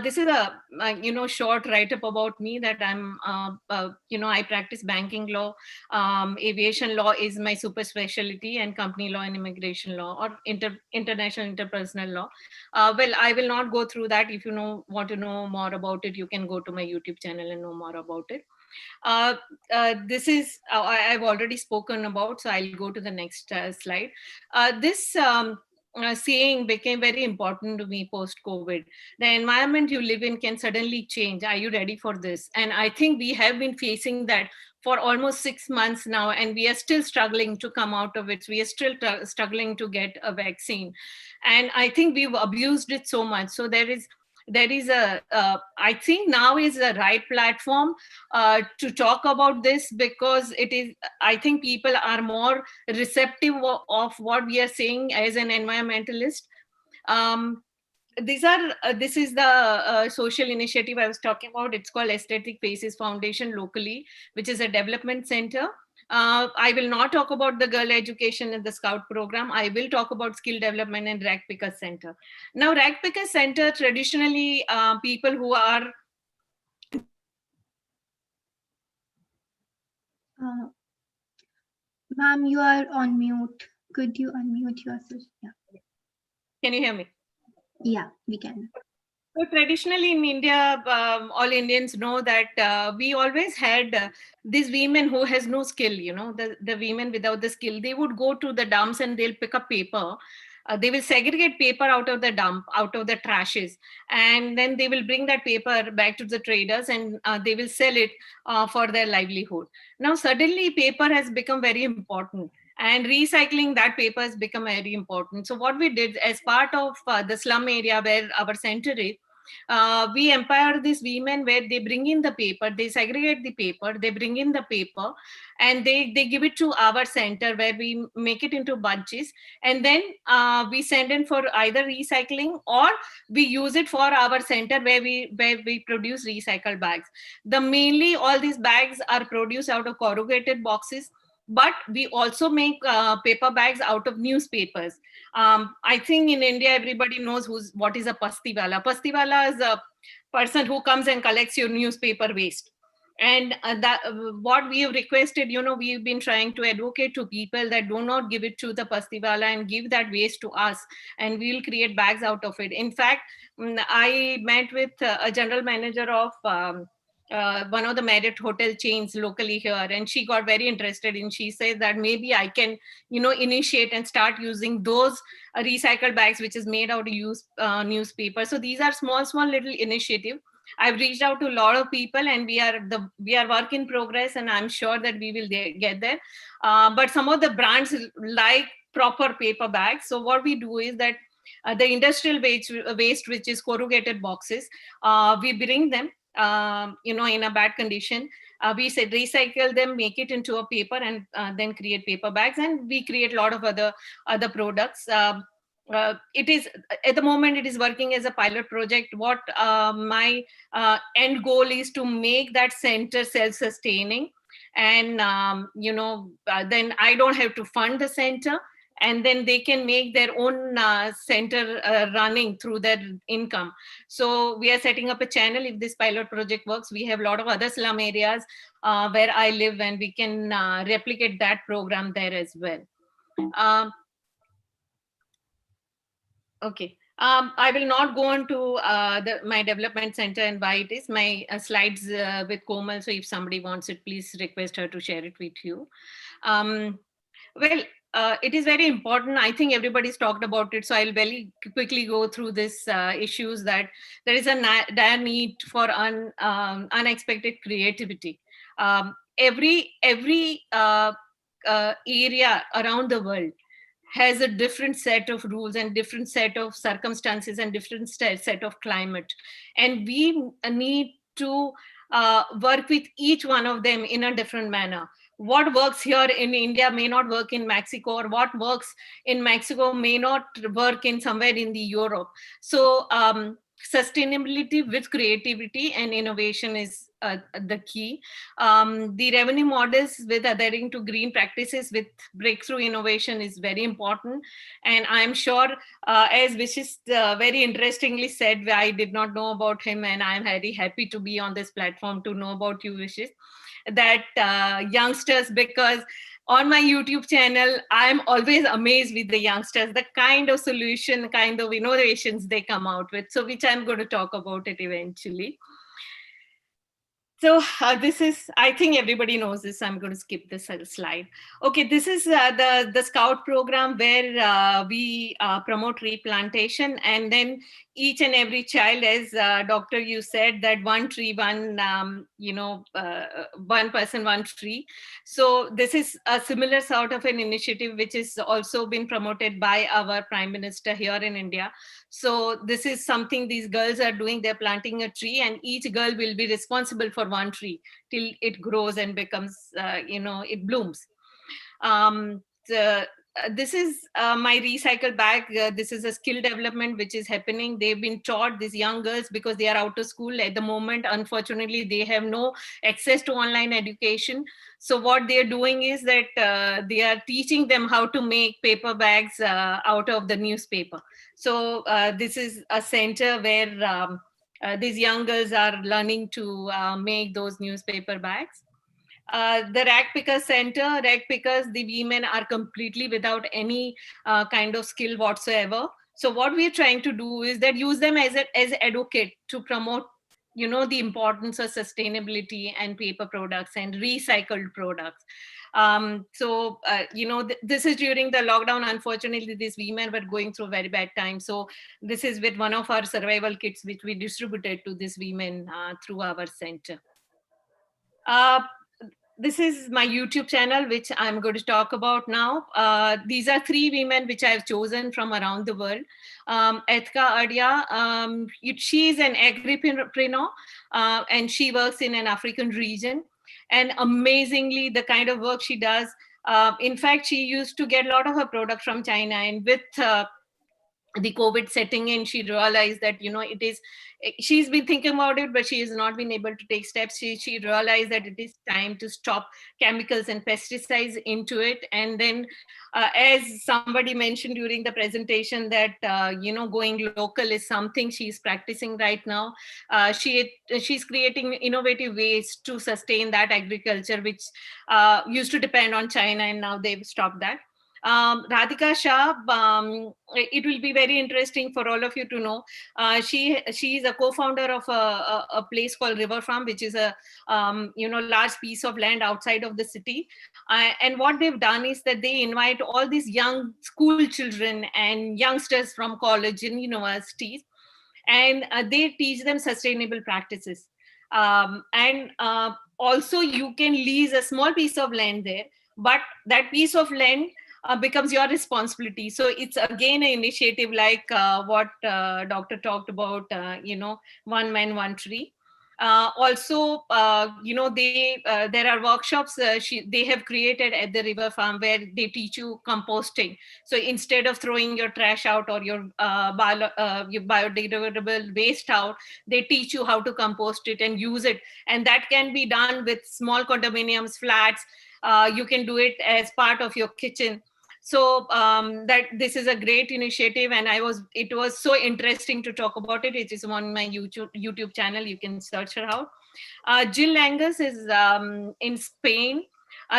This is a short write-up about me, that I'm I practice banking law, aviation law is my super specialty, and company law and immigration law, or international interpersonal law. Well, I will not go through that. If you want to know more about it, you can go to my YouTube channel and know more about it. This is I've already spoken about, so I'll go to the next slide. This saying became very important to me post-COVID. The environment you live in can suddenly change. Are you ready for this? And I think we have been facing that for almost 6 months now, and we are still struggling to come out of it. We are still struggling to get a vaccine. And I think we've abused it so much. So there is I think now is the right platform to talk about this, because I think people are more receptive of what we are saying as an environmentalist. This is the social initiative I was talking about. It's called Aesthetic Faces Foundation locally, which is a development center. I will not talk about the girl education and the scout program. I will talk about skill development and rag picker center. Now, rag picker center, traditionally people who are ma'am, you are on mute. Could you unmute yourself? Yeah. Can you hear me? Yeah, we can. So traditionally in India, all Indians know that we always had these women who has no skill, the women without the skill. They would go to the dumps and they'll pick up paper. They will segregate paper out of the dump, out of the trashes, and then they will bring that paper back to the traders, and they will sell it for their livelihood. Now, suddenly paper has become very important, and recycling that paper has become very important. So what we did as part of the slum area where our center is, we empower these women where they bring in the paper, they segregate the paper, they bring in the paper, and they give it to our center where we make it into bunches, and then we send in for either recycling, or we use it for our center where we produce recycled bags. Mainly all these bags are produced out of corrugated boxes, but we also make paper bags out of newspapers. I think in India, everybody knows what is a pastiwala. Pastiwala is a person who comes and collects your newspaper waste. And what we have requested, we've been trying to advocate to people that do not give it to the pastiwala and give that waste to us, and we'll create bags out of it. In fact, I met with a general manager of one of the Marriott hotel chains locally here, and she got very interested, and she says that maybe I can initiate and start using those recycled bags which is made out of newspaper. So these are small little initiatives. I've reached out to a lot of people, and we are work in progress, and I'm sure that we will get there. But some of the brands like proper paper bags. So what we do is that the industrial waste, which is corrugated boxes, we bring them in a bad condition. We said recycle them, make it into a paper, and then create paper bags, and we create a lot of other products. It is at the moment it is working as a pilot project. What my end goal is to make that center self-sustaining, and then I don't have to fund the center, and then they can make their own center running through their income. So we are setting up a channel. If this pilot project works, we have a lot of other slum areas where I live, and we can replicate that program there as well. Okay. I will not go on to my development center and why it is. My slides with Komal, so if somebody wants it, please request her to share it with you. Well, it is very important. I think everybody's talked about it, so I'll very quickly go through this issues that there is a dire need for unexpected creativity. Every area around the world has a different set of rules and different set of circumstances and different set of climate. And we need to work with each one of them in a different manner. What works here in India may not work in Mexico, or what works in Mexico may not work in somewhere in the Europe. So sustainability with creativity and innovation is the key. The revenue models with adhering to green practices with breakthrough innovation is very important. And I'm sure, as Vishisht very interestingly said, I did not know about him, and I'm very happy to be on this platform to know about you, Vishisht, that youngsters, because on my YouTube channel, I'm always amazed with the youngsters, the kind of solution, kind of innovations they come out with. So which I'm going to talk about it eventually. So this is, I think everybody knows this. I'm going to skip this slide. Okay, this is the Scout program where we promote replantation, and then each and every child, as Doctor, you said that one tree, one, one person, one tree. So this is a similar sort of an initiative which is also been promoted by our Prime Minister here in India. So this is something these girls are doing. They're planting a tree, and each girl will be responsible for one tree till it grows and becomes, it blooms. This is my recycle bag. This is a skill development which is happening. They've been taught, these young girls, because they are out of school at the moment. Unfortunately, they have no access to online education. So what they're doing is that they are teaching them how to make paper bags out of the newspaper. So this is a center where these young girls are learning to make those newspaper bags. The rag picker center, rag pickers, the women are completely without any kind of skill whatsoever. So what we're trying to do is that use them as advocate to promote, the importance of sustainability and paper products and recycled products. This is during the lockdown. Unfortunately, these women were going through a very bad time. So this is with one of our survival kits, which we distributed to these women through our center. This is my YouTube channel, which I'm going to talk about now. These are 3 women which I've chosen from around the world. Etka Adia, she is an agripreneur, and she works in an African region. And amazingly, the kind of work she does, in fact, she used to get a lot of her product from China, and with the COVID setting in, she realized that, she's been thinking about it, but she has not been able to take steps. She realized that it is time to stop chemicals and pesticides into it. And then as somebody mentioned during the presentation that, going local is something she's practicing right now. She's creating innovative ways to sustain that agriculture, which used to depend on China, and now they've stopped that. Radhika Shah, it will be very interesting for all of you to know. She is a co-founder of a place called River Farm, which is a large piece of land outside of the city. And what they've done is that they invite all these young school children and youngsters from college and universities, and they teach them sustainable practices. Also, you can lease a small piece of land there, but that piece of land becomes your responsibility. So it's again an initiative like what Doctor talked about, one man, one tree. Also, there are workshops they have created at the River Farm where they teach you composting. So instead of throwing your trash out or your biodegradable waste out, they teach you how to compost it and use it. And that can be done with small condominiums, flats. You can do it as part of your kitchen. So that this is a great initiative, and it was so interesting to talk about it. It is on my YouTube channel. You can search her out. Jill Angus is in Spain.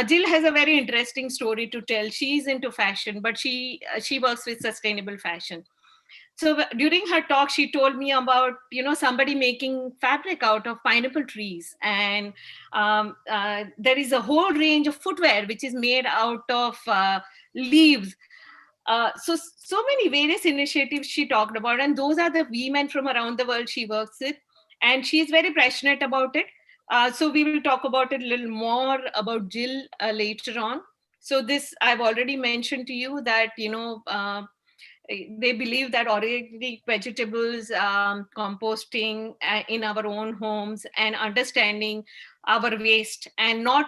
Jill has a very interesting story to tell. She's into fashion, but she works with sustainable fashion. So during her talk, she told me about, somebody making fabric out of pineapple trees. And there is a whole range of footwear which is made out of leaves. So many various initiatives she talked about. And those are the women from around the world she works with. And she's very passionate about it. So we will talk about it a little more about Jill later on. So this, I've already mentioned to you that, they believe that organic vegetables, composting in our own homes, and understanding our waste, and not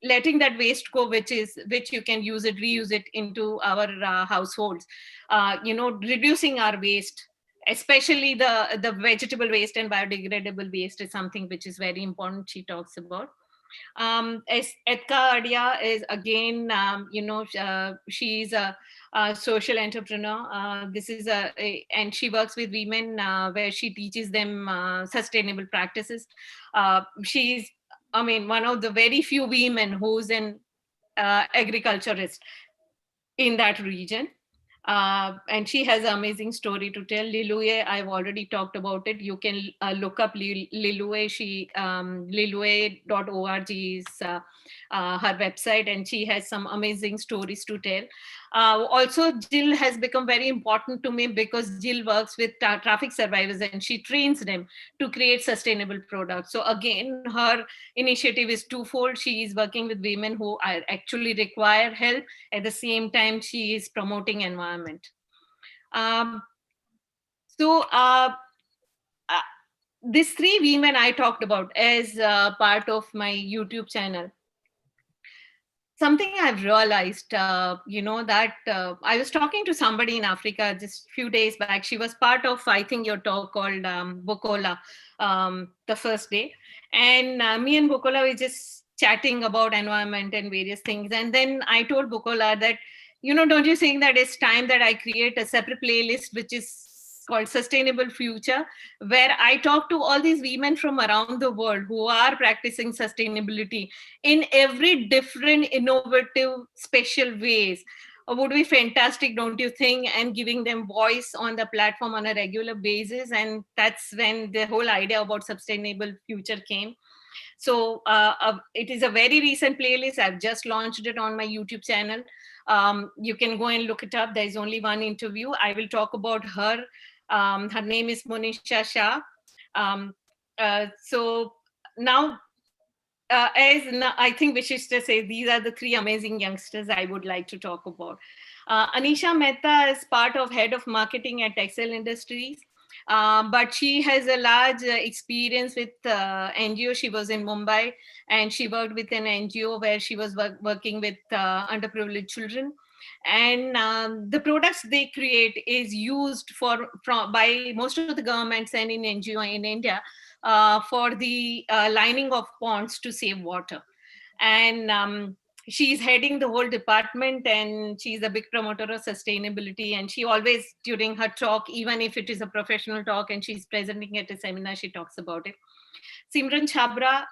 letting that waste go, which you can use it, reuse it into our households. Reducing our waste especially the vegetable waste and biodegradable waste is something which is very important. She talks about. Etka Adia is again, she's a social entrepreneur. This is and she works with women where she teaches them sustainable practices. She's, one of the very few women who's an agriculturist in that region. And she has an amazing story to tell. Lilue, I've already talked about it. You can look up Lilue. Lilue.org is her website, and she has some amazing stories to tell. Also, Jill has become very important to me because Jill works with traffic survivors and she trains them to create sustainable products. So again, her initiative is twofold. She is working with women who actually require help. At the same time, she is promoting environment. These three women I talked about as part of my YouTube channel. Something I've realized, that I was talking to somebody in Africa just a few days back. She was part of, I think, your talk called Bukola, the first day. And me and Bukola were just chatting about environment and various things. And then I told Bukola that, don't you think that it's time that I create a separate playlist, which is called Sustainable Future, where I talk to all these women from around the world who are practicing sustainability in every different, innovative, special ways. Would be fantastic, don't you think? And giving them voice on the platform on a regular basis. And that's when the whole idea about Sustainable Future came. So it is a very recent playlist. I've just launched it on my YouTube channel. You can go and look it up. There's only one interview. I will talk about her. Her name is Monisha Shah. So now, I think Vishisht says, these are the three amazing youngsters I would like to talk about. Anisha Mehta is part of head of marketing at Textile Industries. But she has a large experience with NGO. She was in Mumbai and she worked with an NGO where she was working with underprivileged children. And the products they create is used by most of the governments and in NGO in India for the lining of ponds to save water. And she's heading the whole department, and she's a big promoter of sustainability. And she always, during her talk, even if it is a professional talk and she's presenting at a seminar, she talks about it. Simran Chabra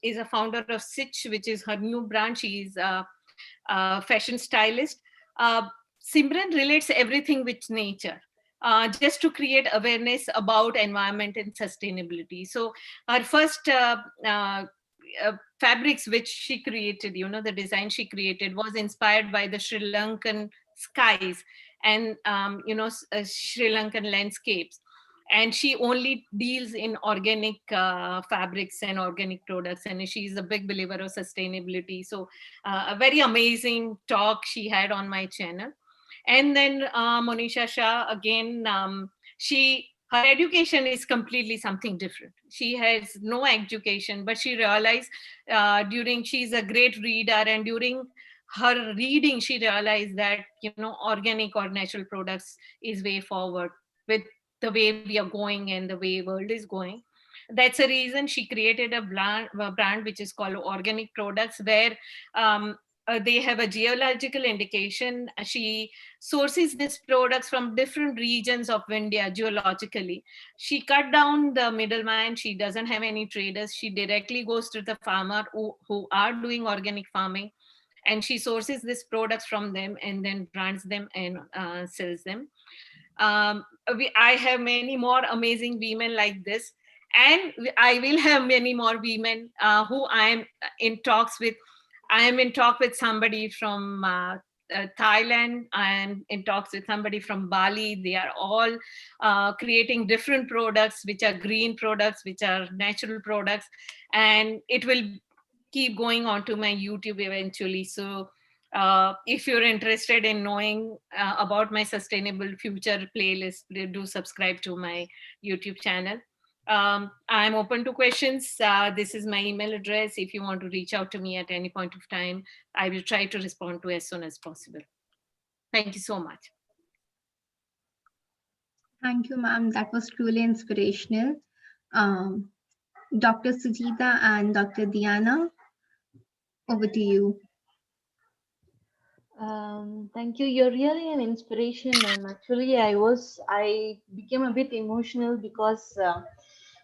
is a founder of Sich, which is her new brand. She's a fashion stylist. Simran relates everything with nature. Just to create awareness about environment and sustainability. So her first fabrics which she created, the design she created was inspired by the Sri Lankan skies and, Sri Lankan landscapes. And she only deals in organic fabrics and organic products. And she's a big believer of sustainability. So a very amazing talk she had on my channel. And then Monisha Shah, again, her education is completely something different. She has no education, but she realized she's a great reader, and during her reading, she realized that, organic or natural products is way forward with the way we are going and the way world is going. That's the reason she created a brand which is called Organic Products, where they have a geological indication. She sources these products from different regions of India geologically. She cut down the middleman. She doesn't have any traders. She directly goes to the farmer who are doing organic farming, and she sources these products from them and then brands them and sells them. I have many more amazing women like this, and I will have many more women who I am in talks with. I am in talk with somebody from Thailand. I am in talks with somebody from Bali. They are all creating different products, which are green products, which are natural products. And it will keep going on to my YouTube eventually. So if you're interested in knowing about my Sustainable Future playlist, do subscribe to my YouTube channel. I'm open to questions. This is my email address. If you want to reach out to me at any point of time, I will try to respond to as soon as possible. Thank you so much. Thank you, ma'am. That was truly inspirational. Dr. Sujita and Dr. Diana, over to you. Thank you. You're really an inspiration, ma'am. Actually, I became a bit emotional because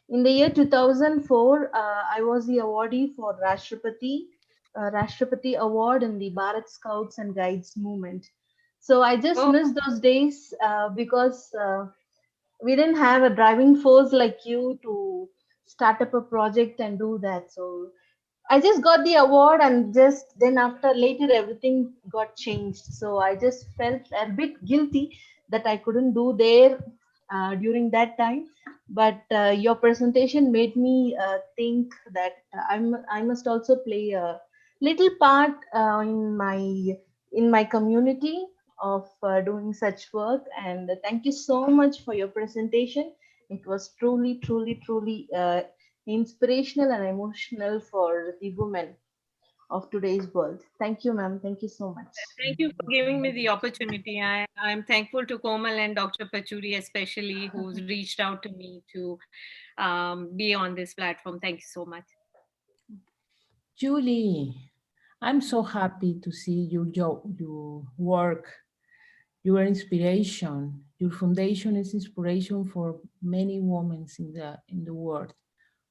in the year 2004, I was the awardee for Rashtrapati Award in the Bharat Scouts and Guides movement. So I just missed those days because we didn't have a driving force like you to start up a project and do that. So I just got the award, and just then after later everything got changed. So I just felt a bit guilty that I couldn't do there during that time. But your presentation made me think that I must also play a little part in my community of doing such work. And thank you so much for your presentation. It was truly inspirational and emotional for the women of today's world. Thank you, ma'am. Thank you so much. Thank you for giving me the opportunity. I'm thankful to Komal and Dr. Pachuri especially, who's reached out to me to be on this platform. Thank you so much. Julie, I'm so happy to see your work, your inspiration. Your foundation is inspiration for many women in the world.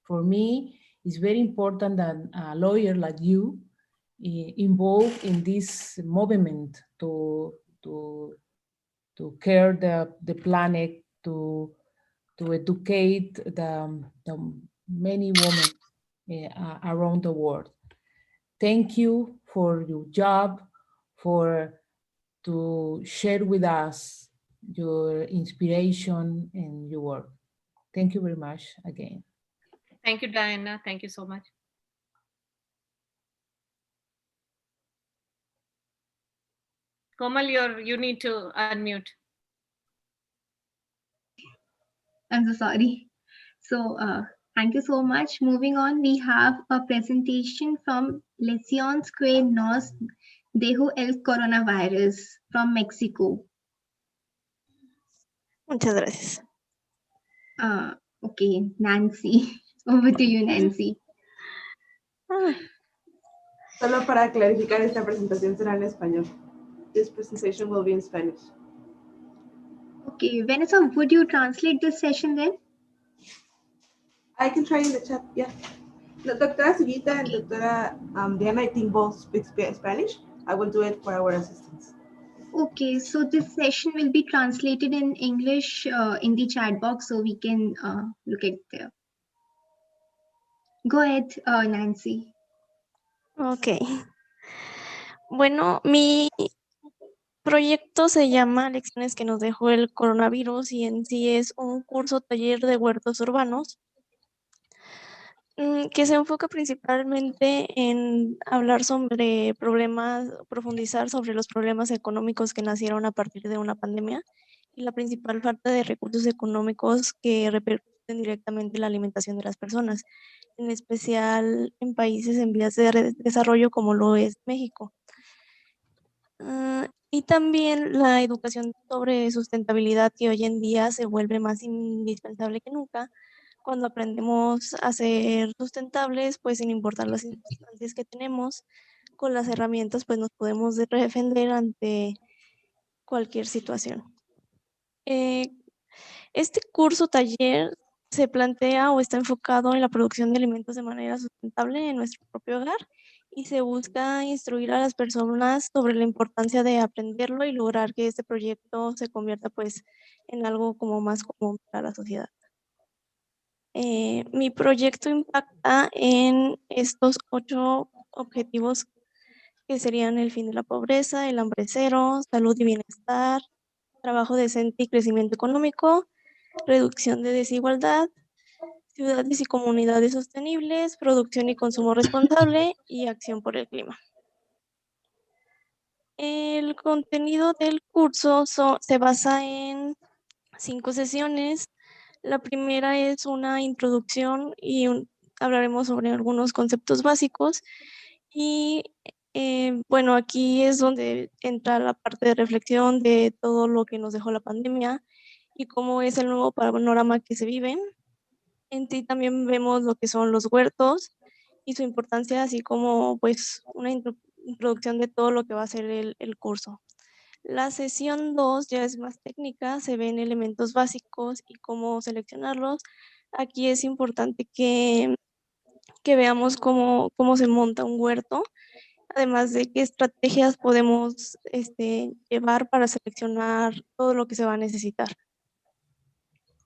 For me, it's very important that a lawyer like you involved in this movement to care the planet, to educate the many women around the world. Thank you for your job, to share with us your inspiration and your work. Thank you very much again. Thank you, Diana. Thank you so much. Komal, you need to unmute. I'm so sorry. So thank you so much. Moving on, we have a presentation from Lecciones que nos dejo el coronavirus from Mexico. Muchas gracias. Okay, Nancy. Over to you, Nancy. Solo para clarificar, esta presentación será en español. This presentation will be in Spanish. Okay, Vanessa, would you translate this session then? I can try in the chat, yeah. Doctora Sujita and Doctora Diana, I think both speak Spanish. I will do it for our assistants. Okay, so this session will be translated in English in the chat box, so we can look at there. Go ahead, Nancy. Ok. Bueno, mi proyecto se llama Lecciones que nos dejó el coronavirus y en sí es un curso taller de huertos urbanos que se enfoca principalmente en hablar sobre problemas, profundizar sobre los problemas económicos que nacieron a partir de una pandemia y la principal falta de recursos económicos que repercuten directamente en la alimentación de las personas, en especial en países en vías de desarrollo como lo es México. Y también la educación sobre sustentabilidad, que hoy en día se vuelve más indispensable que nunca. Cuando aprendemos a ser sustentables, pues sin importar las circunstancias que tenemos, con las herramientas pues nos podemos defender ante cualquier situación. Este curso taller se plantea o está enfocado en la producción de alimentos de manera sustentable en nuestro propio hogar y se busca instruir a las personas sobre la importancia de aprenderlo y lograr que este proyecto se convierta pues en algo como más común para la sociedad. Mi proyecto impacta en estos 8 objetivos que serían el fin de la pobreza, el hambre cero, salud y bienestar, trabajo decente y crecimiento económico, reducción de desigualdad, ciudades y comunidades sostenibles, producción y consumo responsable y acción por el clima. El contenido del curso se basa en 5 sesiones. La primera es una introducción y hablaremos sobre algunos conceptos básicos. Y bueno, aquí es donde entra la parte de reflexión de todo lo que nos dejó la pandemia y cómo es el nuevo panorama que se vive. En sí también vemos lo que son los huertos y su importancia, así como pues una introducción de todo lo que va a ser el curso. La sesión 2 ya es más técnica, se ven elementos básicos y cómo seleccionarlos. Aquí es importante que veamos cómo se monta un huerto, además de qué estrategias podemos llevar para seleccionar todo lo que se va a necesitar.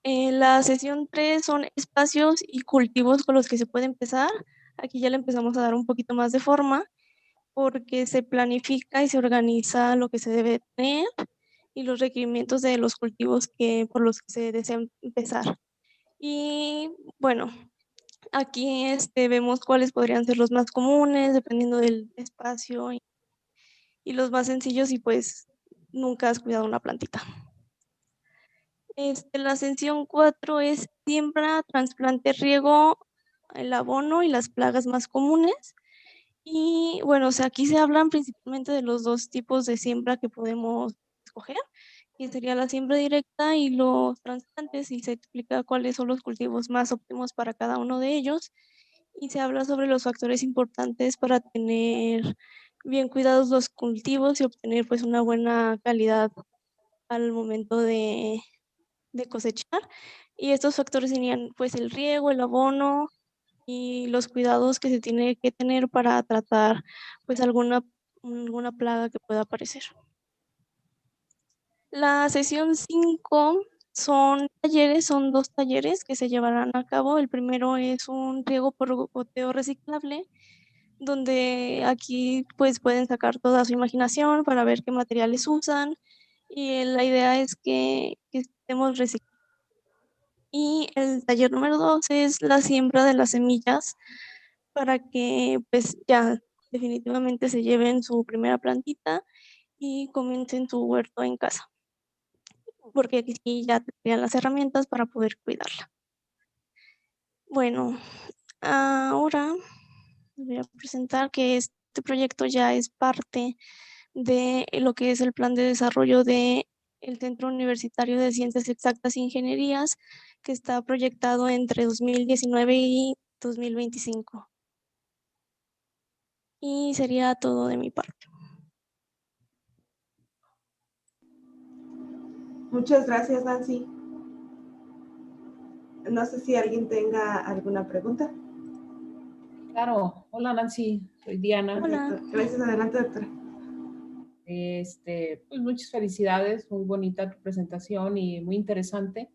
En la sesión 3 son espacios y cultivos con los que se puede empezar. Aquí ya le empezamos a dar un poquito más de forma porque se planifica y se organiza lo que se debe tener y los requerimientos de los cultivos por los que se desea empezar. Y bueno, aquí vemos cuáles podrían ser los más comunes dependiendo del espacio y los más sencillos y pues nunca has cuidado una plantita. La sesión 4 es siembra, trasplante, riego, el abono y las plagas más comunes. Y bueno, o sea, aquí se hablan principalmente de los dos tipos de siembra que podemos escoger, que sería la siembra directa y los trasplantes, y se explica cuáles son los cultivos más óptimos para cada uno de ellos. Y se habla sobre los factores importantes para tener bien cuidados los cultivos y obtener pues una buena calidad al momento de cosechar. Y estos factores serían pues el riego, el abono y los cuidados que se tiene que tener para tratar pues alguna plaga que pueda aparecer. La sesión 5 son dos talleres que se llevarán a cabo. El primero es un riego por goteo reciclable, donde aquí pues pueden sacar toda su imaginación para ver qué materiales usan, y la idea es que estemos reciclando. Y el taller número 2 es la siembra de las semillas para que pues ya definitivamente se lleven su primera plantita y comiencen su huerto en casa, porque aquí ya tendrían las herramientas para poder cuidarla. Bueno, ahora voy a presentar que este proyecto ya es parte de lo que es el plan de desarrollo del Centro Universitario de Ciencias Exactas e Ingenierías, que está proyectado entre 2019 y 2025. Y sería todo de mi parte. Muchas gracias, Nancy. No sé si alguien tenga alguna pregunta. Claro. Hola, Nancy. Soy Diana. Hola. Gracias. Adelante, doctora. Pues muchas felicidades. Muy bonita tu presentación y muy interesante.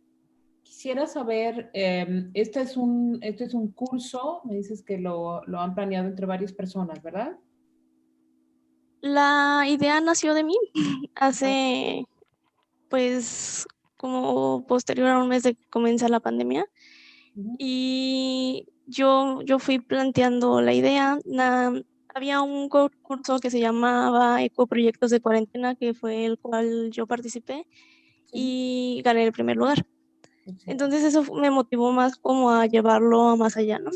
Quisiera saber, este es un curso, me dices que lo han planeado entre varias personas, ¿verdad? La idea nació de mí hace, pues, como posterior a un mes de que comienza la pandemia. Y yo fui planteando la idea. Había un curso que se llamaba Ecoproyectos de Cuarentena, que fue el cual yo participé y gané el primer lugar. Entonces eso me motivó más como a llevarlo a más allá, ¿no?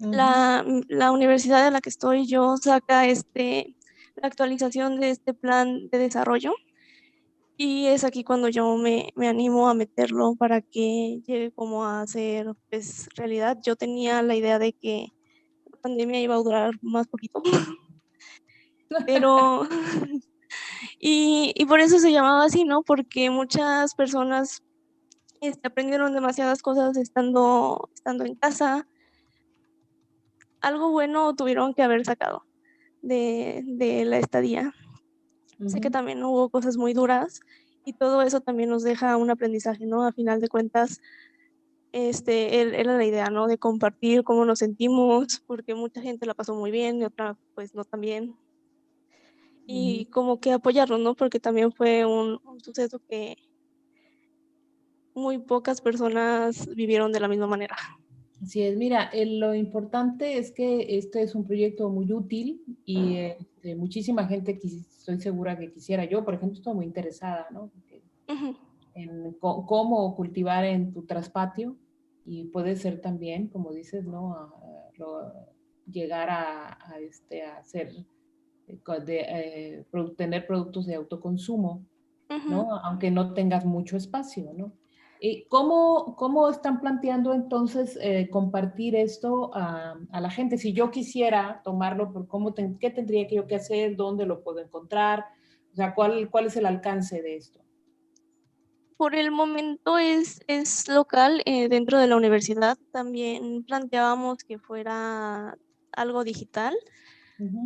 La universidad en la que estoy yo saca la actualización de este plan de desarrollo, y es aquí cuando yo me animo a meterlo para que llegue como a ser pues realidad. Yo tenía la idea de que la pandemia iba a durar más poquito, pero y por eso se llamaba así, ¿no? Porque muchas personas aprendieron demasiadas cosas estando en casa. Algo bueno tuvieron que haber sacado de la estadía. Sé que también hubo cosas muy duras y todo eso también nos deja un aprendizaje, ¿no? A final de cuentas, era la idea, ¿no? De compartir cómo nos sentimos, porque mucha gente la pasó muy bien y otra pues no tan bien. Y como que apoyarnos, ¿no? Porque también fue un suceso que muy pocas personas vivieron de la misma manera. Así es, mira, lo importante es que este es un proyecto muy útil y muchísima gente estoy segura que quisiera. Yo, por ejemplo, estoy muy interesada, ¿no? En cómo cultivar en tu traspatio, y puede ser también, como dices, ¿no? Llegar a hacer, tener productos de autoconsumo, ¿no? Aunque no tengas mucho espacio, ¿no? ¿Cómo están planteando entonces compartir esto a la gente? Si yo quisiera tomarlo, ¿qué tendría yo que hacer? ¿Dónde lo puedo encontrar? O sea, ¿cuál es el alcance de esto? Por el momento es local dentro de la universidad. También planteábamos que fuera algo digital,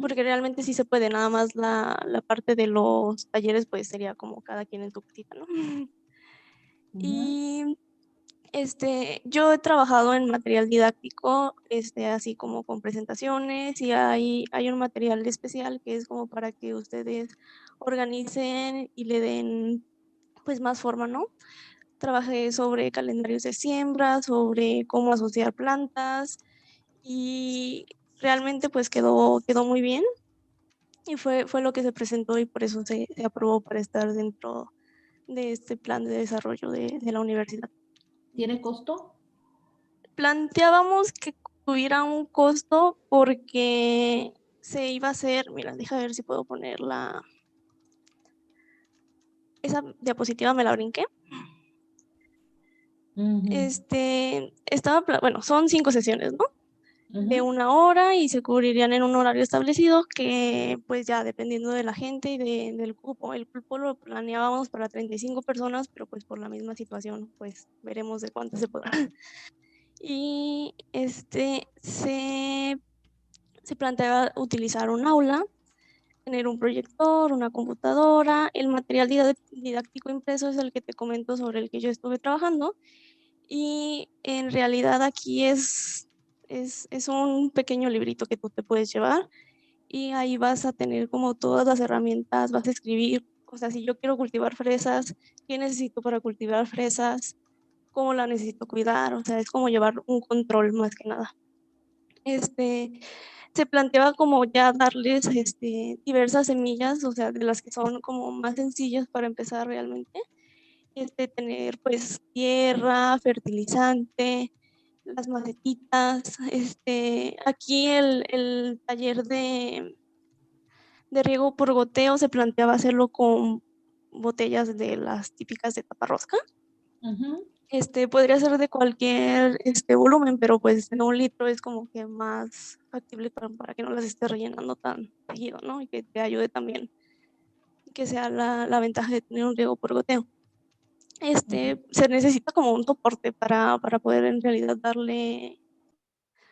porque realmente sí se puede, nada más la parte de los talleres pues sería como cada quien en su casita, ¿no? Y yo he trabajado en material didáctico, así como con presentaciones, y hay un material especial que es como para que ustedes organicen y le den pues más forma, ¿no? Trabajé sobre calendarios de siembra, sobre cómo asociar plantas, y realmente pues quedó muy bien, y fue lo que se presentó y por eso se aprobó para estar dentro de este plan de desarrollo de la universidad. ¿Tiene costo? Planteábamos que tuviera un costo porque se iba a hacer, mira, deja ver si puedo poner esa diapositiva, me la brinqué. Bueno, son 5 sesiones, ¿no? De 1 hora y se cubrirían en un horario establecido que pues ya dependiendo de la gente y del cupo. El cupo lo planeábamos para 35 personas, pero pues por la misma situación pues veremos de cuántas se podrá. Y se planteaba utilizar un aula, tener un proyector, una computadora. El material didáctico impreso es el que te comento sobre el que yo estuve trabajando, y en realidad aquí es un pequeño librito que tú te puedes llevar y ahí vas a tener como todas las herramientas, vas a escribir, o sea, si yo quiero cultivar fresas, ¿qué necesito para cultivar fresas? ¿Cómo la necesito cuidar? O sea, es como llevar un control más que nada. Se planteaba como ya darles diversas semillas, o sea, de las que son como más sencillas para empezar realmente. Tener pues tierra, fertilizante, las macetitas. Aquí el taller de riego por goteo se planteaba hacerlo con botellas de las típicas de taparrosca. Podría ser de cualquier volumen, pero pues en 1 litro es como que más factible para que no las estés rellenando tan seguido, ¿no? Y que te ayude también, que sea la ventaja de tener un riego por goteo. Se necesita como un soporte para poder en realidad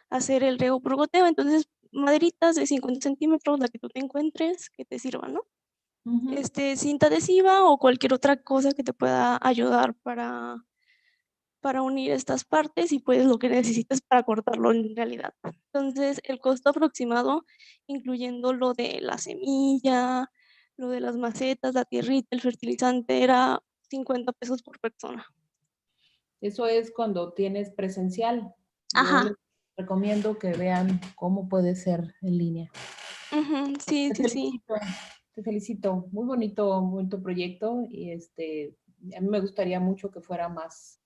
hacer el riego por goteo. Entonces, maderitas de 50 centímetros, la que tú te encuentres, que te sirva, ¿no? Cinta adhesiva o cualquier otra cosa que te pueda ayudar para unir estas partes y pues lo que necesitas para cortarlo en realidad. Entonces, el costo aproximado, incluyendo lo de la semilla, lo de las macetas, la tierrita, el fertilizante, era 50 pesos por persona. Eso es cuando tienes presencial. Ajá. Yo les recomiendo que vean cómo puede ser en línea. Sí. Te felicito. Muy bonito proyecto y a mí me gustaría mucho que fuera más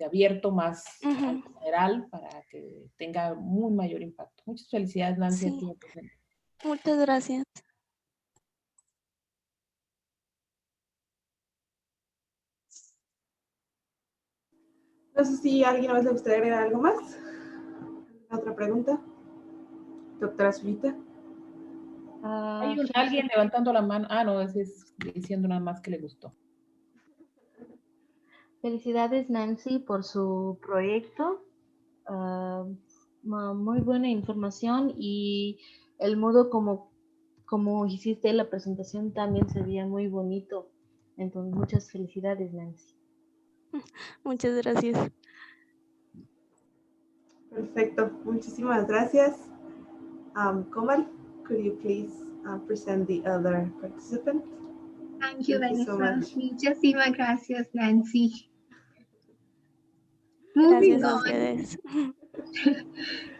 abierto, más general, para que tenga muy mayor impacto. Muchas felicidades, Nancy. Sí. Muchas gracias. No sé si a alguien más le gustaría agregar algo más. ¿Otra pregunta? Doctora Zurita. Hay alguien levantando la mano. No, es diciendo nada más que le gustó. Felicidades, Nancy, por su proyecto. Muy buena información y el modo como hiciste la presentación también se veía muy bonito. Entonces, muchas felicidades, Nancy. Muchas gracias. Perfecto. Muchísimas gracias. Komal, could you please present the other participant? Thank you very much. Muchísimas gracias, Nancy. Moving on.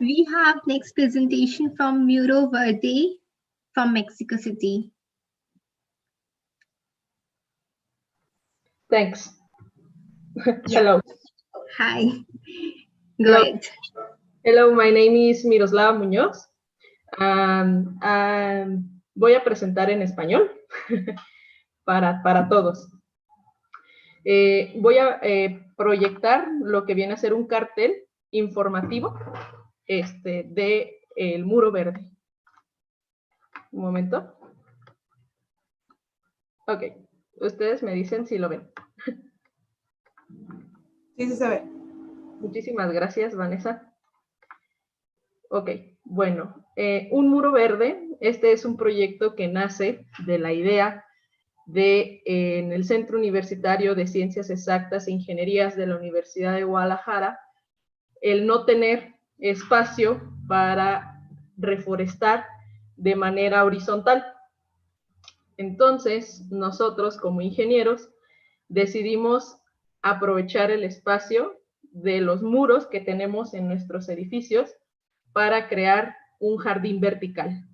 We have next presentation from Muro, Verde from Mexico City. Thanks. Hello. Hi. Go ahead. Hello, my name is Miroslava Muñoz. Voy a presentar en español para todos. Voy a proyectar lo que viene a ser un cartel informativo de el Muro Verde. Un momento. Ok, ustedes me dicen si lo ven. Sí, sí se ve. Muchísimas gracias, Vanessa. Ok, bueno, un muro verde, este es un proyecto que nace de la idea de, en el Centro Universitario de Ciencias Exactas e Ingenierías de la Universidad de Guadalajara, el no tener espacio para reforestar de manera horizontal. Entonces, nosotros como ingenieros decidimos aprovechar el espacio de los muros que tenemos en nuestros edificios para crear un jardín vertical.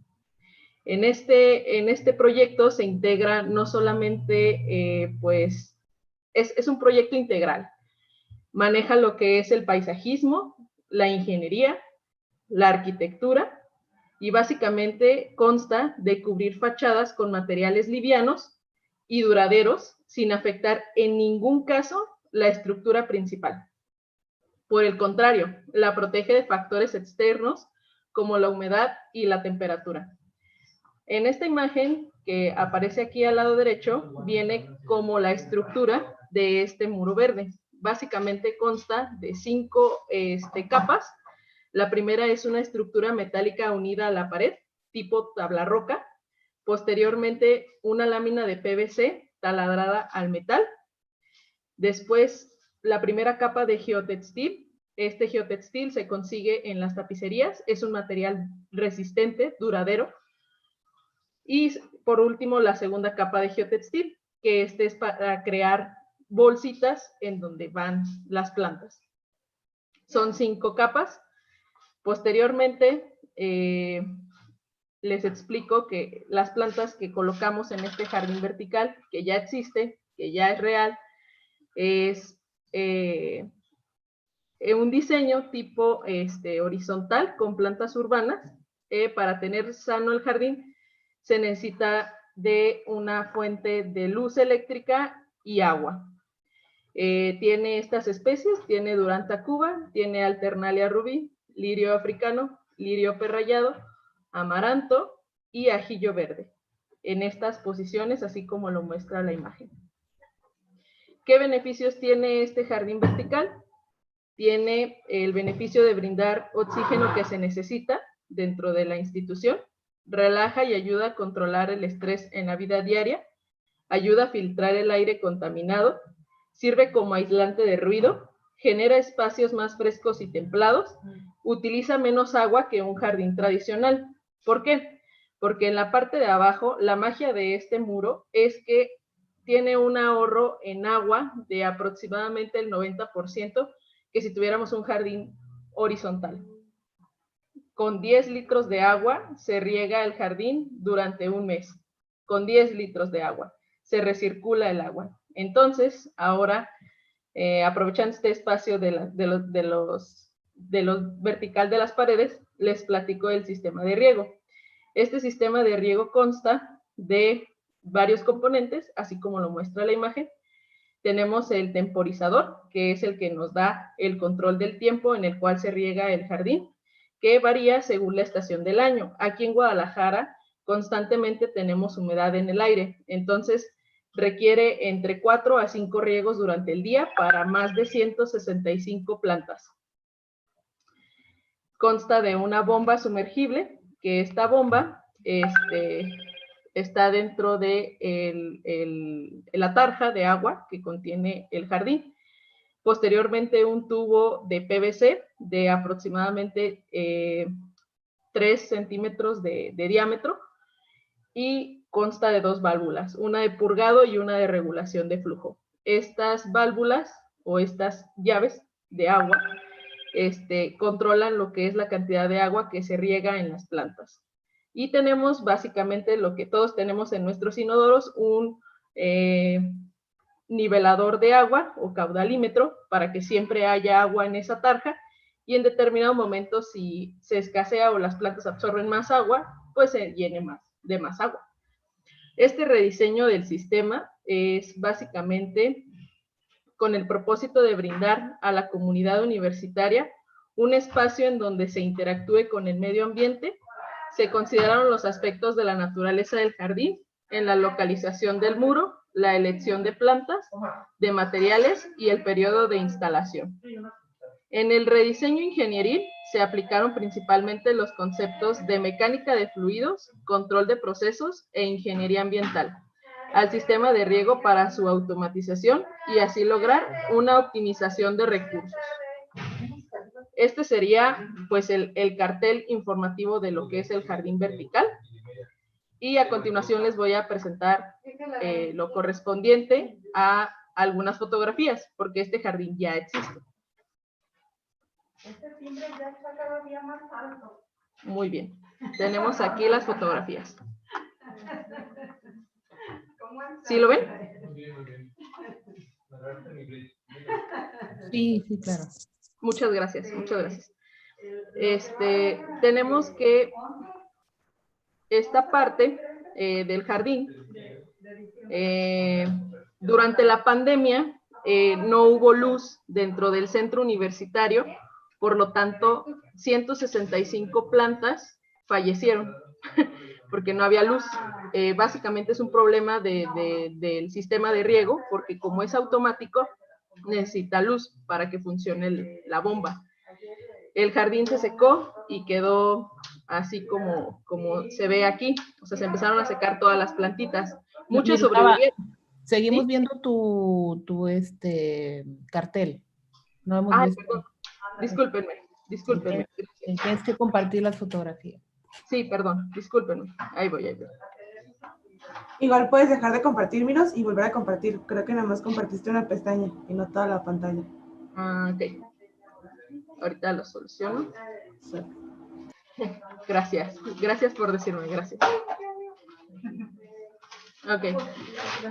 En este proyecto se integra no solamente, pues, es un proyecto integral. Maneja lo que es el paisajismo, la ingeniería, la arquitectura, y básicamente consta de cubrir fachadas con materiales livianos y duraderos sin afectar en ningún caso la estructura principal. Por el contrario, la protege de factores externos como la humedad y la temperatura. En esta imagen que aparece aquí al lado derecho, viene como la estructura de este muro verde. Básicamente consta de 5 capas. La primera es una estructura metálica unida a la pared, tipo tabla roca. Posteriormente, una lámina de PVC taladrada al metal. Después, la primera capa de geotextil. Este geotextil se consigue en las tapicerías. Es un material resistente, duradero. Y por último, la segunda capa de geotextil, que es para crear bolsitas en donde van las plantas. Son 5 capas. Posteriormente, les explico que las plantas que colocamos en este jardín vertical, que ya existe, que ya es real, es un diseño tipo horizontal con plantas urbanas. Para tener sano el jardín se necesita de una fuente de luz eléctrica y agua. Tiene estas especies, tiene Duranta cuba, tiene Alternalia rubí, lirio africano, lirio perrayado, amaranto y ajillo verde. En estas posiciones, así como lo muestra la imagen. ¿Qué beneficios tiene este jardín vertical? Tiene el beneficio de brindar oxígeno que se necesita dentro de la institución, relaja y ayuda a controlar el estrés en la vida diaria, ayuda a filtrar el aire contaminado, sirve como aislante de ruido, genera espacios más frescos y templados, utiliza menos agua que un jardín tradicional. ¿Por qué? Porque en la parte de abajo, la magia de este muro es que tiene un ahorro en agua de aproximadamente el 90%, que si tuviéramos un jardín horizontal. Con 10 litros de agua se riega el jardín durante un mes. Con 10 litros de agua se recircula el agua. Entonces, ahora, aprovechando este espacio de los vertical de las paredes, les platico el sistema de riego. Este sistema de riego consta de varios componentes, así como lo muestra la imagen. Tenemos el temporizador, que es el que nos da el control del tiempo en el cual se riega el jardín, que varía según la estación del año. Aquí en Guadalajara constantemente tenemos humedad en el aire, entonces requiere entre 4 a 5 riegos durante el día para más de 165 plantas. Consta de una bomba sumergible, que esta bomba está dentro de la tarja de agua que contiene el jardín. Posteriormente, un tubo de PVC de aproximadamente 3 centímetros de diámetro, y consta de 2 válvulas, una de purgado y una de regulación de flujo. Estas válvulas o estas llaves de agua controlan lo que es la cantidad de agua que se riega en las plantas. Y tenemos básicamente lo que todos tenemos en nuestros inodoros, un nivelador de agua o caudalímetro para que siempre haya agua en esa tarja, y en determinado momento, si se escasea o las plantas absorben más agua, pues se llene de más agua. Este rediseño del sistema es básicamente con el propósito de brindar a la comunidad universitaria un espacio en donde se interactúe con el medio ambiente. Se consideraron los aspectos de la naturaleza del jardín en la localización del muro, la elección de plantas, de materiales y el periodo de instalación. En el rediseño ingenieril se aplicaron principalmente los conceptos de mecánica de fluidos, control de procesos e ingeniería ambiental al sistema de riego para su automatización y así lograr una optimización de recursos. Este sería pues el cartel informativo de lo que es el jardín vertical. Y a continuación les voy a presentar lo correspondiente a algunas fotografías, porque este jardín ya existe. Este timbre ya está cada día más alto. Muy bien. Tenemos aquí las fotografías. ¿Sí lo ven? Sí, sí, claro. Muchas gracias, muchas gracias. Tenemos que esta parte del jardín, durante la pandemia no hubo luz dentro del centro universitario, por lo tanto 165 plantas fallecieron porque no había luz. Básicamente es un problema del sistema de riego, porque como es automático, necesita luz para que funcione la bomba. El jardín se secó y quedó así como se ve aquí. O sea, se empezaron a secar todas las plantitas. Muchas sobrevivieron. Seguimos ¿Sí? viendo tu cartel. No hemos visto. Perdón. Discúlpenme. Tienes que compartir las fotografías. Sí, perdón, discúlpenme. Ahí voy. Igual puedes dejar de compartírmelos y volver a compartir. Creo que nada más compartiste una pestaña y no toda la pantalla. Ok. Ahorita lo soluciono. Sí. Gracias por decirme, gracias. Ok.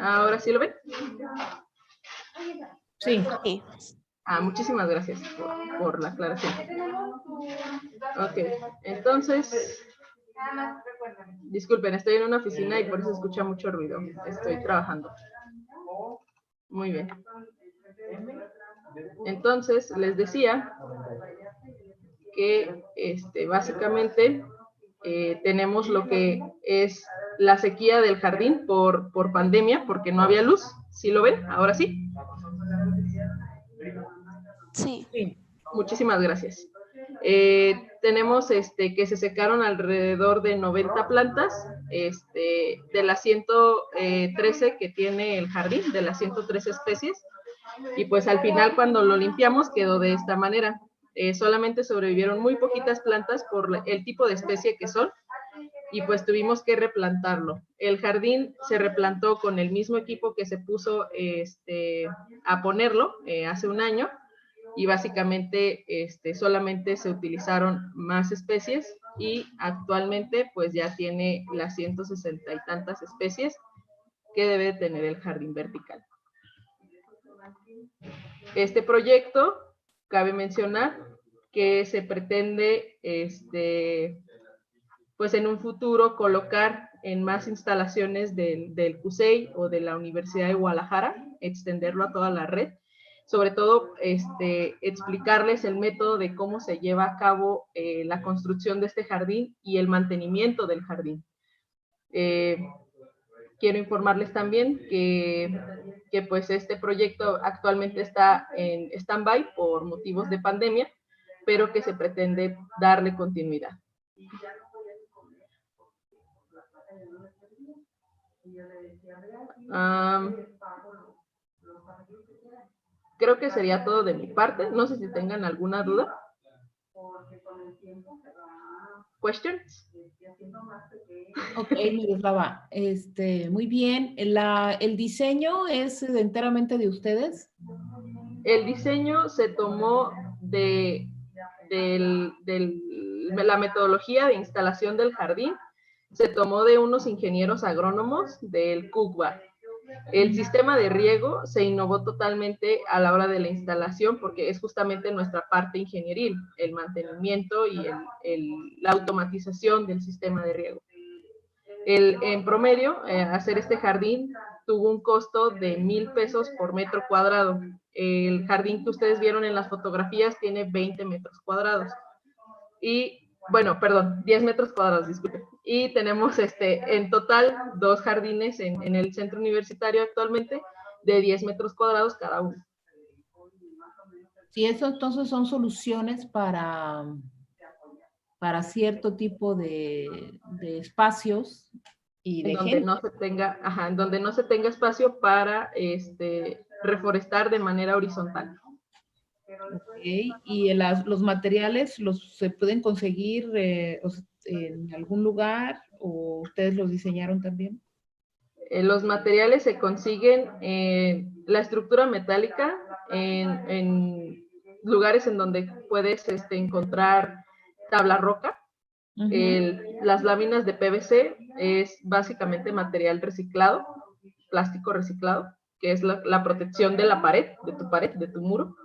¿Ahora sí lo ven? Sí. Muchísimas gracias por la aclaración. Ok, entonces, disculpen, estoy en una oficina y por eso escucha mucho ruido. Estoy trabajando. Muy bien. Entonces, les decía que básicamente tenemos lo que es la sequía del jardín por pandemia, porque no había luz. ¿Sí lo ven? ¿Ahora sí? Sí. Muchísimas gracias. Tenemos que se secaron alrededor de 90 plantas de las 113 que tiene el jardín, de las 113 especies, y pues al final cuando lo limpiamos quedó de esta manera. Solamente sobrevivieron muy poquitas plantas por el tipo de especie que son, y pues tuvimos que replantarlo. El jardín se replantó con el mismo equipo que se puso a ponerlo hace un año, y básicamente solamente se utilizaron más especies y actualmente pues ya tiene las 160 y tantas especies que debe tener el jardín vertical. Este proyecto, cabe mencionar que se pretende pues en un futuro colocar en más instalaciones del CUSEI o de la Universidad de Guadalajara, extenderlo a toda la red. Sobre todo, explicarles el método de cómo se lleva a cabo la construcción de este jardín y el mantenimiento del jardín. Quiero informarles también que pues este proyecto actualmente está en stand-by por motivos de pandemia, pero que se pretende darle continuidad. Creo que sería todo de mi parte. No sé si tengan alguna duda. ¿Questions? Ok, Miroslava. Muy bien. ¿El diseño es enteramente de ustedes? El diseño se tomó de la metodología de instalación del jardín. Se tomó de unos ingenieros agrónomos del CUCBA. El sistema de riego se innovó totalmente a la hora de la instalación porque es justamente nuestra parte ingenieril, el mantenimiento y la automatización del sistema de riego. En promedio, hacer este jardín tuvo un costo de 1,000 pesos por metro cuadrado. El jardín que ustedes vieron en las fotografías tiene 20 metros cuadrados. Y, bueno, perdón, 10 metros cuadrados, disculpen. Y tenemos en total 2 jardines en el centro universitario actualmente de 10 metros cuadrados cada uno. Sí, eso entonces son soluciones para cierto tipo de espacios y de donde gente. no se tenga, en donde no se tenga espacio para reforestar de manera horizontal. Okay. ¿Y los materiales se pueden conseguir en algún lugar o ustedes los diseñaron también? Los materiales se consiguen, la estructura metálica en lugares en donde puedes encontrar tabla roca. Las láminas de PVC es básicamente material reciclado, plástico reciclado, que es la protección de la pared, de tu muro.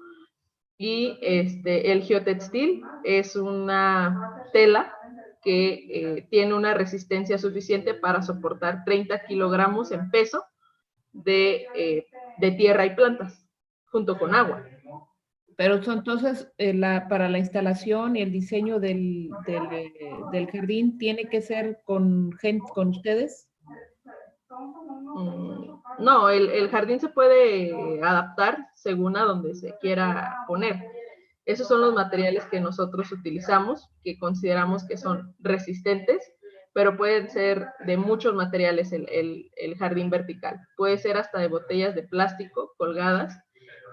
Y el geotextil es una tela que tiene una resistencia suficiente para soportar 30 kilogramos en peso de tierra y plantas, junto con agua. Pero entonces, para la instalación y el diseño del jardín, ¿tiene que ser con ustedes? No, el jardín se puede adaptar según a donde se quiera poner. Esos son los materiales que nosotros utilizamos, que consideramos que son resistentes, pero pueden ser de muchos materiales el jardín vertical. Puede ser hasta de botellas de plástico colgadas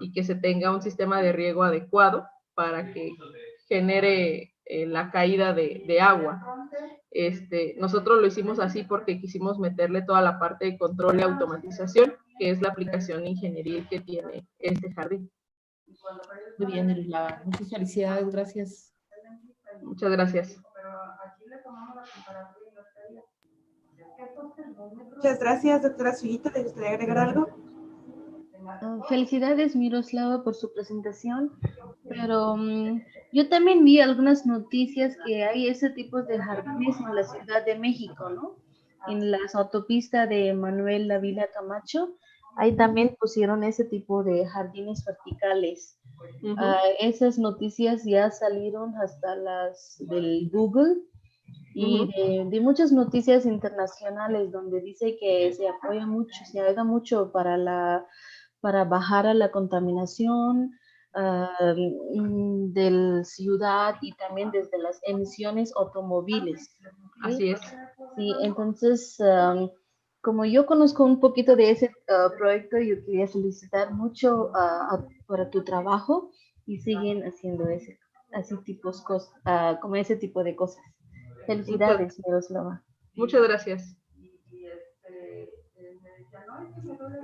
y que se tenga un sistema de riego adecuado para que genere la caída de agua. Nosotros lo hicimos así porque quisimos meterle toda la parte de control y automatización, que es la aplicación ingenieril que tiene este jardín. Muy bien, Miroslava. Muchas felicidades, gracias. Muchas gracias. Muchas gracias, doctora Suyita. ¿Te gustaría agregar algo? Felicidades, Miroslava, por su presentación, pero yo también vi algunas noticias que hay ese tipo de jardines en la Ciudad de México, ¿no? En las autopistas de Manuel Ávila Camacho, ahí también pusieron ese tipo de jardines verticales. Esas noticias ya salieron hasta las del Google y de muchas noticias internacionales donde dice que se apoya mucho, se haga mucho para bajar a la contaminación de la ciudad y también desde las emisiones automóviles. ¿Okay? Así es. Sí, entonces, como yo conozco un poquito de ese proyecto, yo quería felicitar mucho para tu trabajo y siguen haciendo como ese tipo de cosas. Felicidades, Miroslava. Muchas gracias.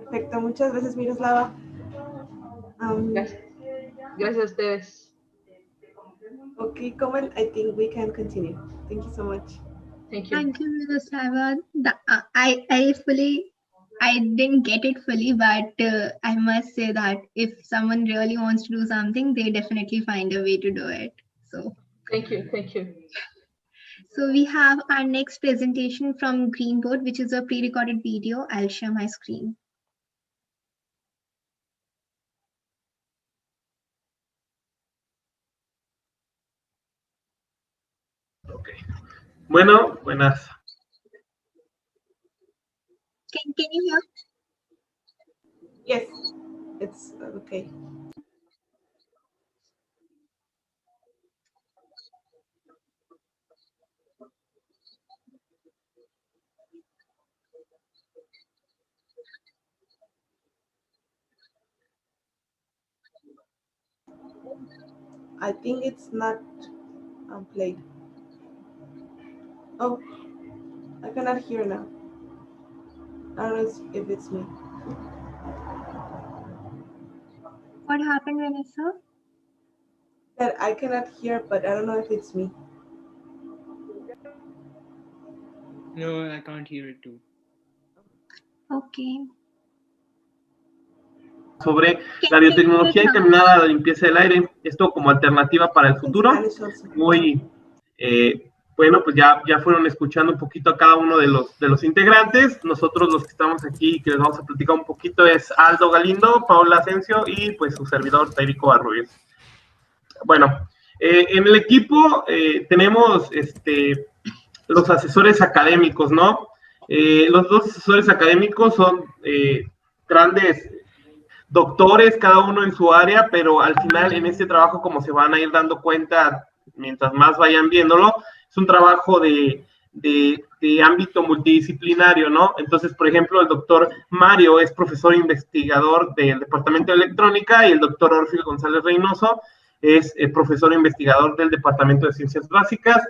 Perfecto, muchas gracias, Miroslava. Gracias a ustedes. Okay, Comal, I think we can continue. Thank you so much. Thank you. Thank you, Miroslava. I didn't get it fully, but I must say that if someone really wants to do something, they definitely find a way to do it. So thank you. So we have our next presentation from Greenboard, which is a pre-recorded video. I'll share my screen. Okay. Bueno, buenas. Can you hear? Yes, it's okay. I think it's not played. Oh, I cannot hear now. I don't know if it's me. What happened, Vanessa? That I cannot hear, but I don't know if it's me. No, I can't hear it too. Okay. Sobre la biotecnología encaminada a la limpieza del aire, esto como alternativa para el futuro, muy bueno, pues ya fueron escuchando un poquito a cada uno de los integrantes. Nosotros los que estamos aquí, que les vamos a platicar un poquito, es Aldo, Galindo, Paula, Ascencio y pues su servidor, Tairi, Covarrubis. Bueno, en el equipo tenemos los asesores académicos, ¿no? Los dos asesores académicos son grandes doctores, cada uno en su área, pero al final en este trabajo, como se van a ir dando cuenta mientras más vayan viéndolo, es un trabajo de ámbito multidisciplinario, ¿no? Entonces, por ejemplo, el doctor Mario es profesor investigador del Departamento de Electrónica y el doctor Orfil González Reynoso es profesor investigador del Departamento de Ciencias Básicas.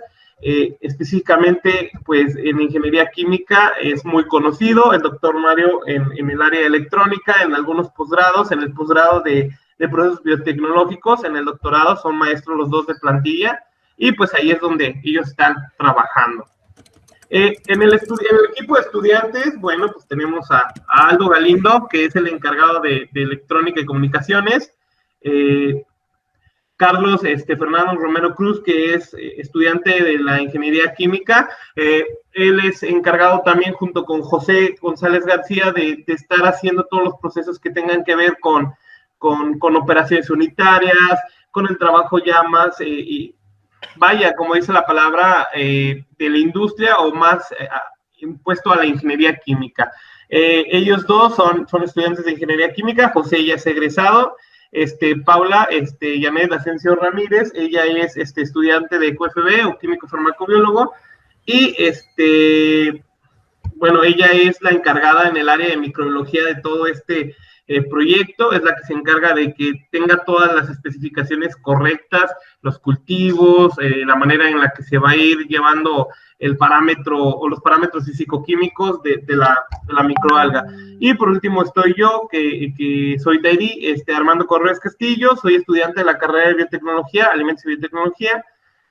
Específicamente, pues, en Ingeniería Química es muy conocido el doctor Mario en el área de electrónica, en algunos posgrados, en el posgrado de procesos biotecnológicos, en el doctorado son maestros los dos de plantilla, y pues ahí es donde ellos están trabajando. En el equipo de estudiantes, bueno, pues tenemos a Aldo Galindo, que es el encargado de electrónica y comunicaciones, Carlos Fernando Romero Cruz, que es estudiante de la Ingeniería Química. Él es encargado también, junto con José González García, de estar haciendo todos los procesos que tengan que ver con operaciones unitarias, con el trabajo ya más, vaya, como dice la palabra, de la industria o más impuesto a la ingeniería química. Ellos dos son estudiantes de Ingeniería Química. José ya es egresado. Paula, Janet Ascencio Ramírez, ella es estudiante de QFB o químico farmacobiólogo, y bueno, ella es la encargada en el área de microbiología de todo este proyecto, es la que se encarga de que tenga todas las especificaciones correctas, los cultivos, la manera en la que se va a ir llevando el parámetro o los parámetros físico-químicos de la microalga. Y por último estoy yo, que soy Tairi, Armando Correas Castillo, soy estudiante de la carrera de biotecnología, alimentos y biotecnología,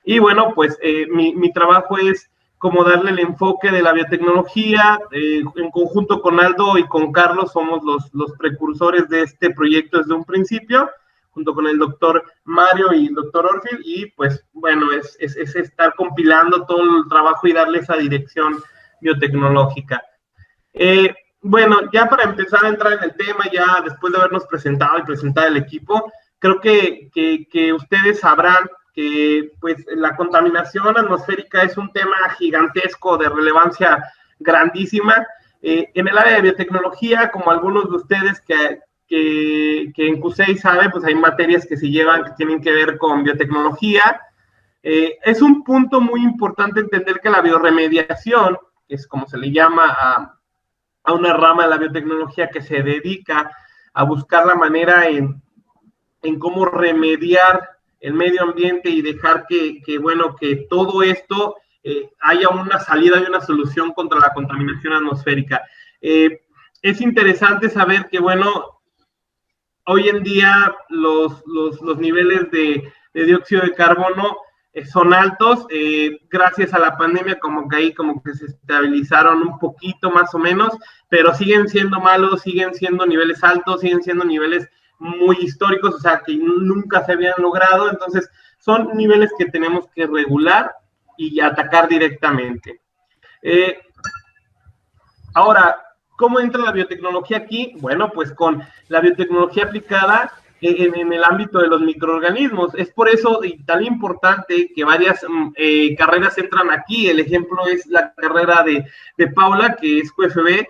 y bueno, pues mi trabajo es como darle el enfoque de la biotecnología. En conjunto con Aldo y con Carlos somos los precursores de este proyecto desde un principio, junto con el doctor Mario y el doctor Orfil, y pues bueno, es estar compilando todo el trabajo y darle esa dirección biotecnológica. Bueno, ya para empezar a entrar en el tema, ya después de habernos presentado y presentado el equipo, creo que ustedes sabrán que pues la contaminación atmosférica es un tema gigantesco de relevancia grandísima. En el área de biotecnología, como algunos de ustedes que en CUSEI saben, pues hay materias que se llevan que tienen que ver con biotecnología. Es un punto muy importante entender que la bioremediación, que es como se le llama a una rama de la biotecnología que se dedica a buscar la manera en cómo remediar el medio ambiente y dejar que todo esto haya una salida y una solución contra la contaminación atmosférica. Es interesante saber que, bueno, hoy en día los niveles de dióxido de carbono son altos. Gracias a la pandemia como que se estabilizaron un poquito más o menos, pero siguen siendo malos, siguen siendo niveles altos, siguen siendo niveles muy históricos, o sea, que nunca se habían logrado. Entonces son niveles que tenemos que regular y atacar directamente. Ahora, ¿cómo entra la biotecnología aquí? Bueno, pues con la biotecnología aplicada en el ámbito de los microorganismos. Es por eso y tan importante que varias carreras entran aquí. El ejemplo es la carrera de Paula, que es QFB.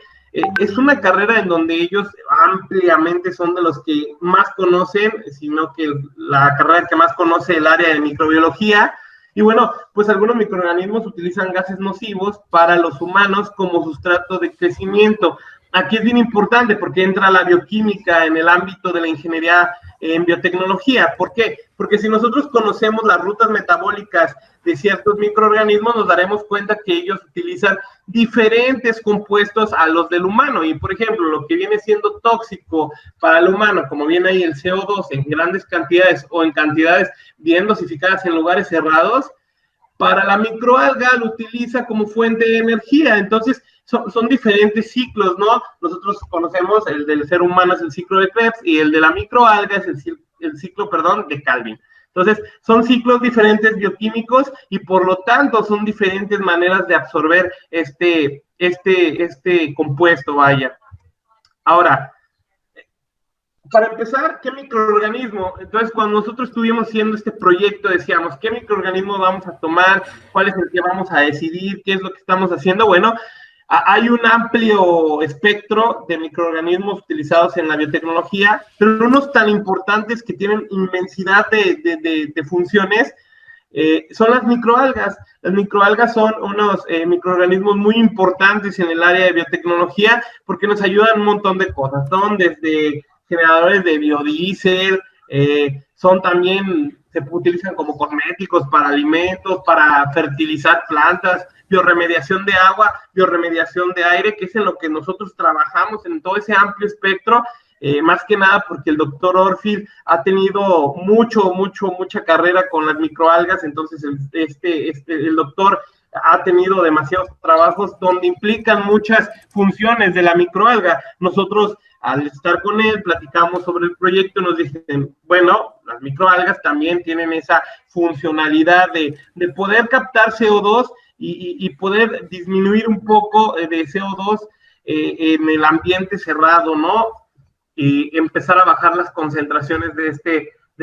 Es una carrera en donde ellos ampliamente son de los que más conocen, sino que la carrera que más conoce el área de microbiología. Y bueno, pues algunos microorganismos utilizan gases nocivos para los humanos como sustrato de crecimiento. Aquí es bien importante porque entra la bioquímica en el ámbito de la ingeniería en biotecnología. ¿Por qué? Porque si nosotros conocemos las rutas metabólicas de ciertos microorganismos, nos daremos cuenta que ellos utilizan diferentes compuestos a los del humano. Y, por ejemplo, lo que viene siendo tóxico para el humano, como viene ahí el CO2 en grandes cantidades o en cantidades bien dosificadas en lugares cerrados, para la microalga lo utiliza como fuente de energía. Entonces, son diferentes ciclos, ¿no? Nosotros conocemos el del ser humano es el ciclo de Krebs y el de la microalga es el ciclo, de Calvin. Entonces, son ciclos diferentes bioquímicos y por lo tanto son diferentes maneras de absorber este compuesto, vaya. Ahora, para empezar, ¿qué microorganismo? Entonces, cuando nosotros estuvimos haciendo este proyecto, decíamos, ¿qué microorganismo vamos a tomar? ¿Cuál es el que vamos a decidir? ¿Qué es lo que estamos haciendo? Bueno, hay un amplio espectro de microorganismos utilizados en la biotecnología, pero unos tan importantes que tienen inmensidad de funciones, son las microalgas. Las microalgas son unos microorganismos muy importantes en el área de biotecnología porque nos ayudan un montón de cosas. Son desde generadores de biodiesel, son también, se utilizan como cosméticos para alimentos, para fertilizar plantas, biorremediación de agua, biorremediación de aire, que es en lo que nosotros trabajamos en todo ese amplio espectro, más que nada porque el doctor Orfield ha tenido mucha carrera con las microalgas, entonces el doctor ha tenido demasiados trabajos donde implican muchas funciones de la microalga. Nosotros, al estar con él, platicamos sobre el proyecto y nos dicen, bueno, las microalgas también tienen esa funcionalidad de poder captar CO2 y poder disminuir un poco de CO2 en el ambiente cerrado, ¿no? Y empezar a bajar las concentraciones de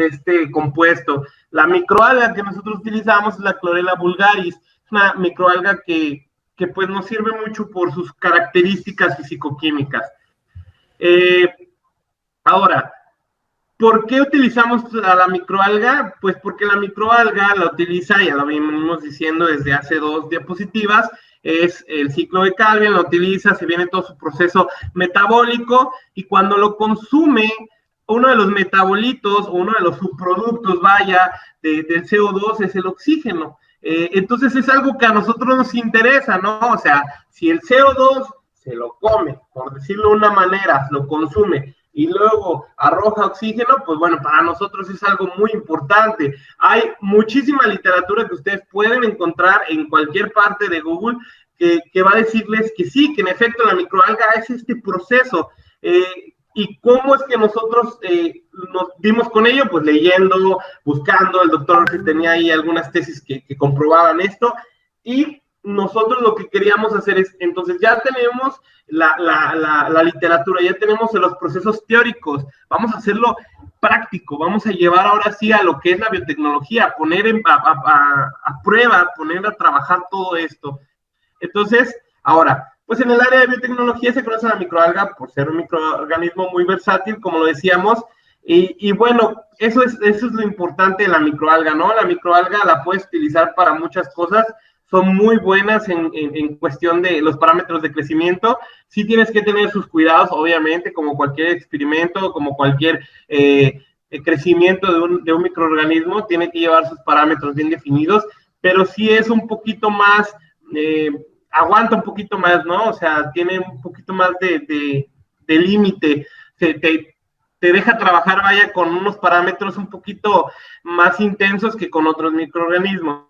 este compuesto. La microalga que nosotros utilizamos es la Chlorella vulgaris, es una microalga que pues nos sirve mucho por sus características fisicoquímicas. Ahora, ¿por qué utilizamos a la microalga? Pues porque la microalga la utiliza, ya lo venimos diciendo desde hace 2 diapositivas, es el ciclo de Calvin, lo utiliza, se viene todo su proceso metabólico y cuando lo consume, uno de los metabolitos o uno de los subproductos, vaya, del CO2 es el oxígeno. Entonces es algo que a nosotros nos interesa, ¿no? O sea, si el CO2 se lo come, por decirlo de una manera, lo consume y luego arroja oxígeno, pues bueno, para nosotros es algo muy importante. Hay muchísima literatura que ustedes pueden encontrar en cualquier parte de Google que va a decirles que sí, que en efecto la microalga es este proceso. ¿Y cómo es que nosotros nos dimos con ello? Pues leyendo, buscando, el doctor que tenía ahí algunas tesis que comprobaban esto, y nosotros lo que queríamos hacer es, entonces ya tenemos la literatura, ya tenemos los procesos teóricos, vamos a hacerlo práctico, vamos a llevar ahora sí a lo que es la biotecnología, poner a prueba, poner a trabajar todo esto. Entonces, ahora, pues en el área de biotecnología se conoce a la microalga por ser un microorganismo muy versátil, como lo decíamos, y bueno, eso es lo importante de la microalga, ¿no? La microalga la puedes utilizar para muchas cosas, son muy buenas en cuestión de los parámetros de crecimiento. Sí tienes que tener sus cuidados, obviamente, como cualquier experimento, como cualquier crecimiento de un microorganismo, tiene que llevar sus parámetros bien definidos, pero sí es un poquito más, aguanta un poquito más, ¿no? O sea, tiene un poquito más de límite, te deja trabajar, vaya, con unos parámetros un poquito más intensos que con otros microorganismos.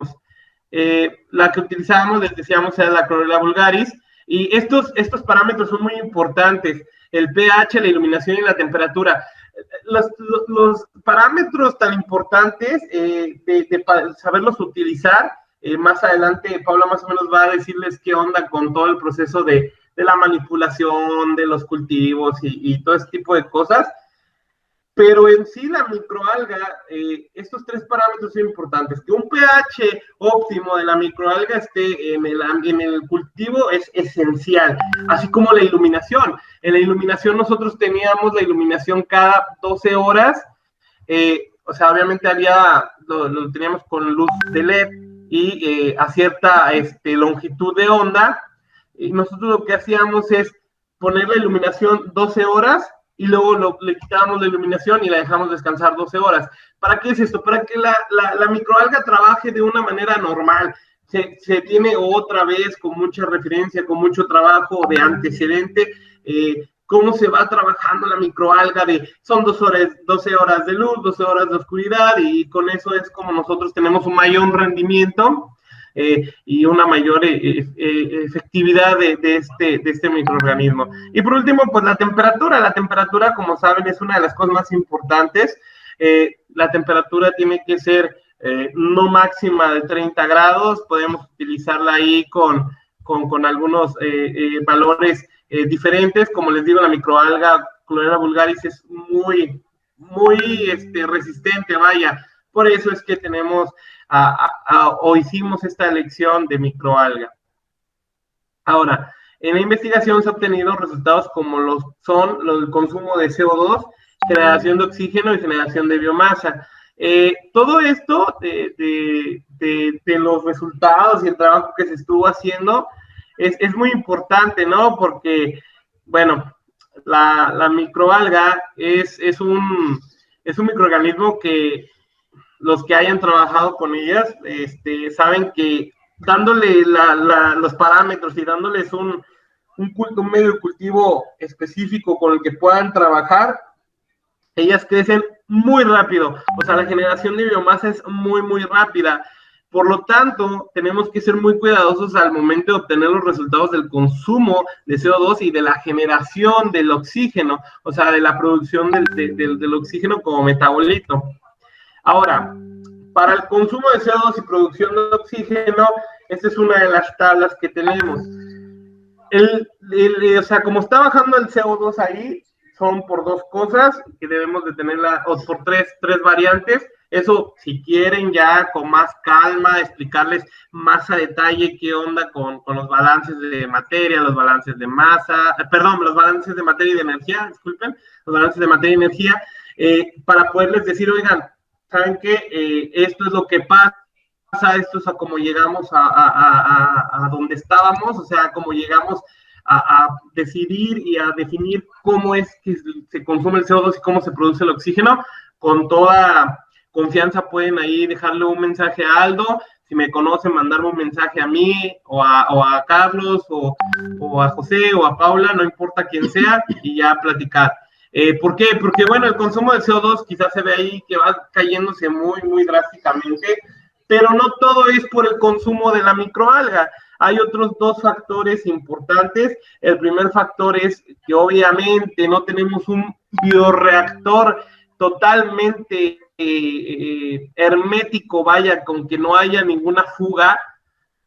La que utilizábamos, les decíamos, era la Chlorella vulgaris, y estos parámetros son muy importantes, el pH, la iluminación y la temperatura. Los parámetros tan importantes de saberlos utilizar, más adelante Paula más o menos va a decirles qué onda con todo el proceso de la manipulación de los cultivos y todo ese tipo de cosas. Pero en sí la microalga, estos 3 parámetros son importantes. Que un pH óptimo de la microalga esté en el cultivo es esencial, así como la iluminación. En la iluminación nosotros teníamos la iluminación cada 12 horas, o sea, obviamente lo teníamos con luz de LED y a cierta longitud de onda, y nosotros lo que hacíamos es poner la iluminación 12 horas, y luego le quitábamos la iluminación y la dejamos descansar 12 horas. ¿Para qué es esto? Para que la microalga trabaje de una manera normal. Se tiene otra vez con mucha referencia, con mucho trabajo de antecedente, cómo se va trabajando la microalga son 12 horas de luz, 12 horas de oscuridad, y con eso es como nosotros tenemos un mayor rendimiento y una mayor efectividad de este microorganismo. Y por último, pues la temperatura, como saben, es una de las cosas más importantes. La temperatura tiene que ser no máxima de 30 grados, podemos utilizarla ahí con algunos valores diferentes. Como les digo, la microalga Chlorella vulgaris es muy resistente, vaya. Por eso es que tenemos o hicimos esta elección de microalga. Ahora, en la investigación se han obtenido resultados como los del consumo de CO2, generación de oxígeno y generación de biomasa. Todo esto de los resultados y el trabajo que se estuvo haciendo es muy importante, ¿no? Porque, bueno, la microalga es un microorganismo que los que hayan trabajado con ellas saben que dándole los parámetros y dándoles un medio de cultivo específico con el que puedan trabajar, ellas crecen muy rápido. O sea, la generación de biomasa es muy rápida. Por lo tanto, tenemos que ser muy cuidadosos al momento de obtener los resultados del consumo de CO2 y de la generación del oxígeno, o sea, de la producción del oxígeno como metabolito. Ahora, para el consumo de CO2 y producción de oxígeno, esta es una de las tablas que tenemos. O sea, como está bajando el CO2 ahí, son por dos cosas que debemos de tenerla, o por tres variantes. Eso, si quieren ya con más calma, explicarles más a detalle qué onda con los balances de materia, los balances de masa, los balances de materia y de energía, disculpen, los balances de materia y energía, para poderles decir, oigan, ¿saben qué? Esto es lo que pasa, esto es a cómo llegamos a donde estábamos, o sea, cómo llegamos a decidir y a definir cómo es que se consume el CO2 y cómo se produce el oxígeno. Con toda confianza pueden ahí dejarle un mensaje a Aldo, si me conocen, mandarme un mensaje a mí, o a Carlos, o a José, o a Paula, no importa quién sea, y ya platicar. ¿Por qué? Porque, bueno, el consumo de CO2 quizás se ve ahí que va cayéndose muy drásticamente, pero no todo es por el consumo de la microalga. Hay otros dos factores importantes. El primer factor es que obviamente no tenemos un bioreactor totalmente hermético, vaya, con que no haya ninguna fuga.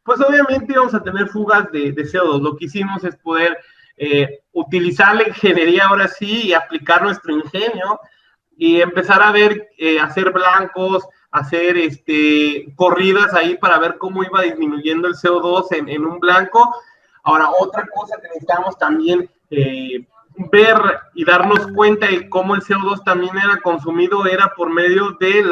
Pues obviamente vamos a tener fugas de CO2. Lo que hicimos es poder utilizar la ingeniería ahora sí y aplicar nuestro ingenio y empezar a ver, hacer blancos, hacer corridas ahí para ver cómo iba disminuyendo el CO2 en un blanco. Ahora, otra cosa que necesitamos también ver y darnos cuenta de cómo el CO2 también era consumido, era por medio de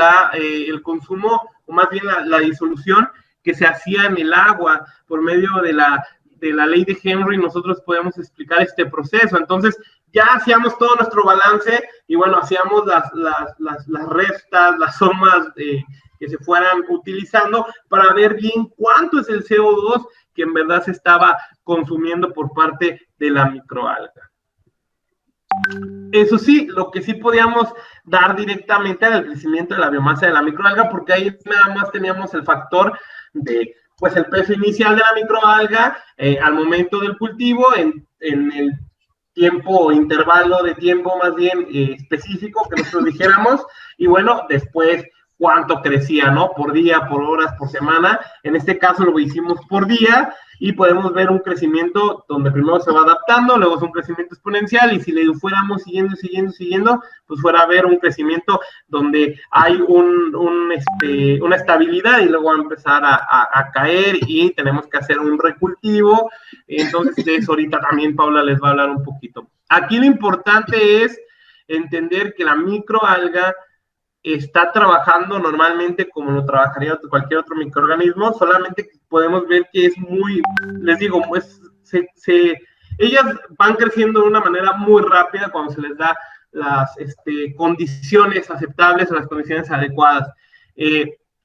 el consumo, o más bien la disolución que se hacía en el agua, por medio de la ley de Henry. Nosotros podemos explicar este proceso. Entonces, ya hacíamos todo nuestro balance y bueno, hacíamos las restas, las sumas que se fueran utilizando para ver bien cuánto es el CO2 que en verdad se estaba consumiendo por parte de la microalga. Eso sí, lo que sí podíamos dar directamente era el crecimiento de la biomasa de la microalga, porque ahí nada más teníamos el factor de, pues, el peso inicial de la microalga al momento del cultivo, en el tiempo, intervalo de tiempo más bien específico que nosotros dijéramos, y bueno, después cuánto crecía, ¿no? Por día, por horas, por semana. En este caso lo hicimos por día y podemos ver un crecimiento donde primero se va adaptando, luego es un crecimiento exponencial, y si le fuéramos siguiendo, pues fuera a ver un crecimiento donde hay una estabilidad y luego va a empezar a caer y tenemos que hacer un recultivo. Entonces, de eso ahorita también Paula les va a hablar un poquito. Aquí lo importante es entender que la microalga está trabajando normalmente como lo trabajaría cualquier otro microorganismo, solamente podemos ver que es muy, les digo, pues ellas van creciendo de una manera muy rápida cuando se les da las condiciones aceptables o las condiciones adecuadas.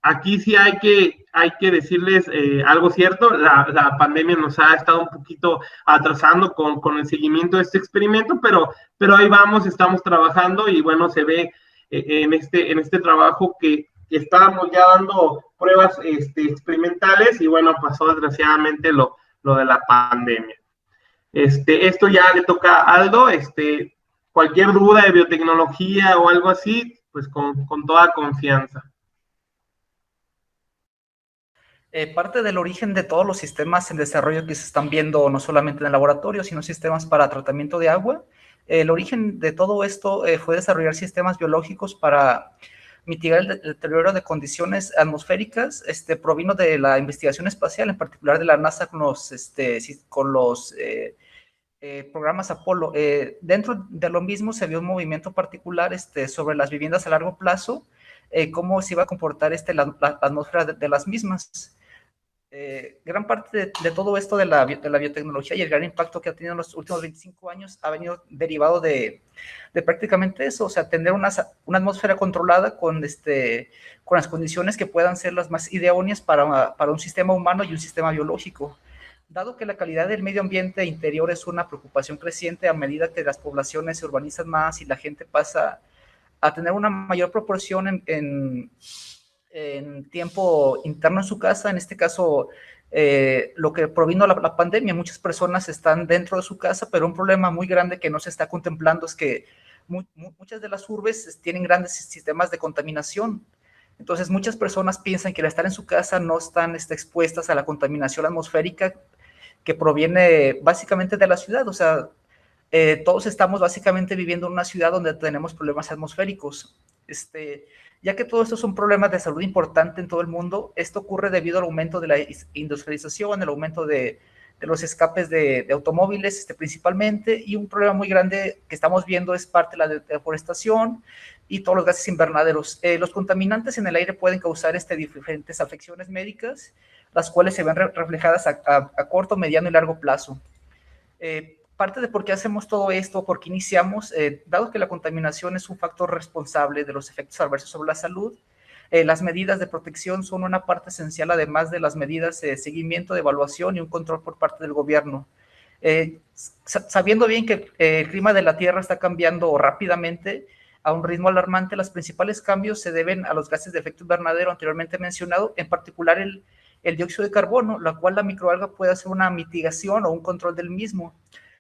Aquí sí hay que decirles algo cierto. La pandemia nos ha estado un poquito atrasando con el seguimiento de este experimento, pero ahí vamos, estamos trabajando y bueno, se ve en este trabajo que estábamos ya dando pruebas experimentales y bueno, pasó desgraciadamente lo de la pandemia. Esto ya le toca a Aldo. Cualquier duda de biotecnología o algo así, pues con toda confianza. Parte del origen de todos los sistemas en desarrollo que se están viendo, no solamente en el laboratorio, sino sistemas para tratamiento de agua, el origen de todo esto fue desarrollar sistemas biológicos para mitigar el deterioro de condiciones atmosféricas. Provino de la investigación espacial, en particular de la NASA con los programas Apolo. Dentro de lo mismo se vio un movimiento particular sobre las viviendas a largo plazo, cómo se iba a comportar la atmósfera de las mismas. Gran parte de todo esto de la biotecnología y el gran impacto que ha tenido en los últimos 25 años ha venido derivado de prácticamente eso, o sea, tener una atmósfera controlada con las condiciones que puedan ser las más idóneas para un sistema humano y un sistema biológico. Dado que la calidad del medio ambiente interior es una preocupación creciente a medida que las poblaciones se urbanizan más y la gente pasa a tener una mayor proporción en tiempo interno en su casa, en este caso, lo que provino la pandemia, muchas personas están dentro de su casa, pero un problema muy grande que no se está contemplando es que muchas de las urbes tienen grandes sistemas de contaminación. Entonces, muchas personas piensan que al estar en su casa no están expuestas a la contaminación atmosférica que proviene básicamente de la ciudad. O sea, todos estamos básicamente viviendo en una ciudad donde tenemos problemas atmosféricos. Ya que todo esto es un problema de salud importante en todo el mundo, esto ocurre debido al aumento de la industrialización, el aumento de los escapes de automóviles principalmente, y un problema muy grande que estamos viendo es parte de la deforestación y todos los gases invernaderos. Los contaminantes en el aire pueden causar diferentes afecciones médicas, las cuales se ven reflejadas a corto, mediano y largo plazo. Parte de por qué hacemos todo esto, por qué iniciamos, dado que la contaminación es un factor responsable de los efectos adversos sobre la salud, las medidas de protección son una parte esencial, además de las medidas de seguimiento, de evaluación y un control por parte del gobierno. Sabiendo bien que el clima de la Tierra está cambiando rápidamente a un ritmo alarmante, los principales cambios se deben a los gases de efecto invernadero anteriormente mencionado, en particular el dióxido de carbono, la cual la microalga puede hacer una mitigación o un control del mismo.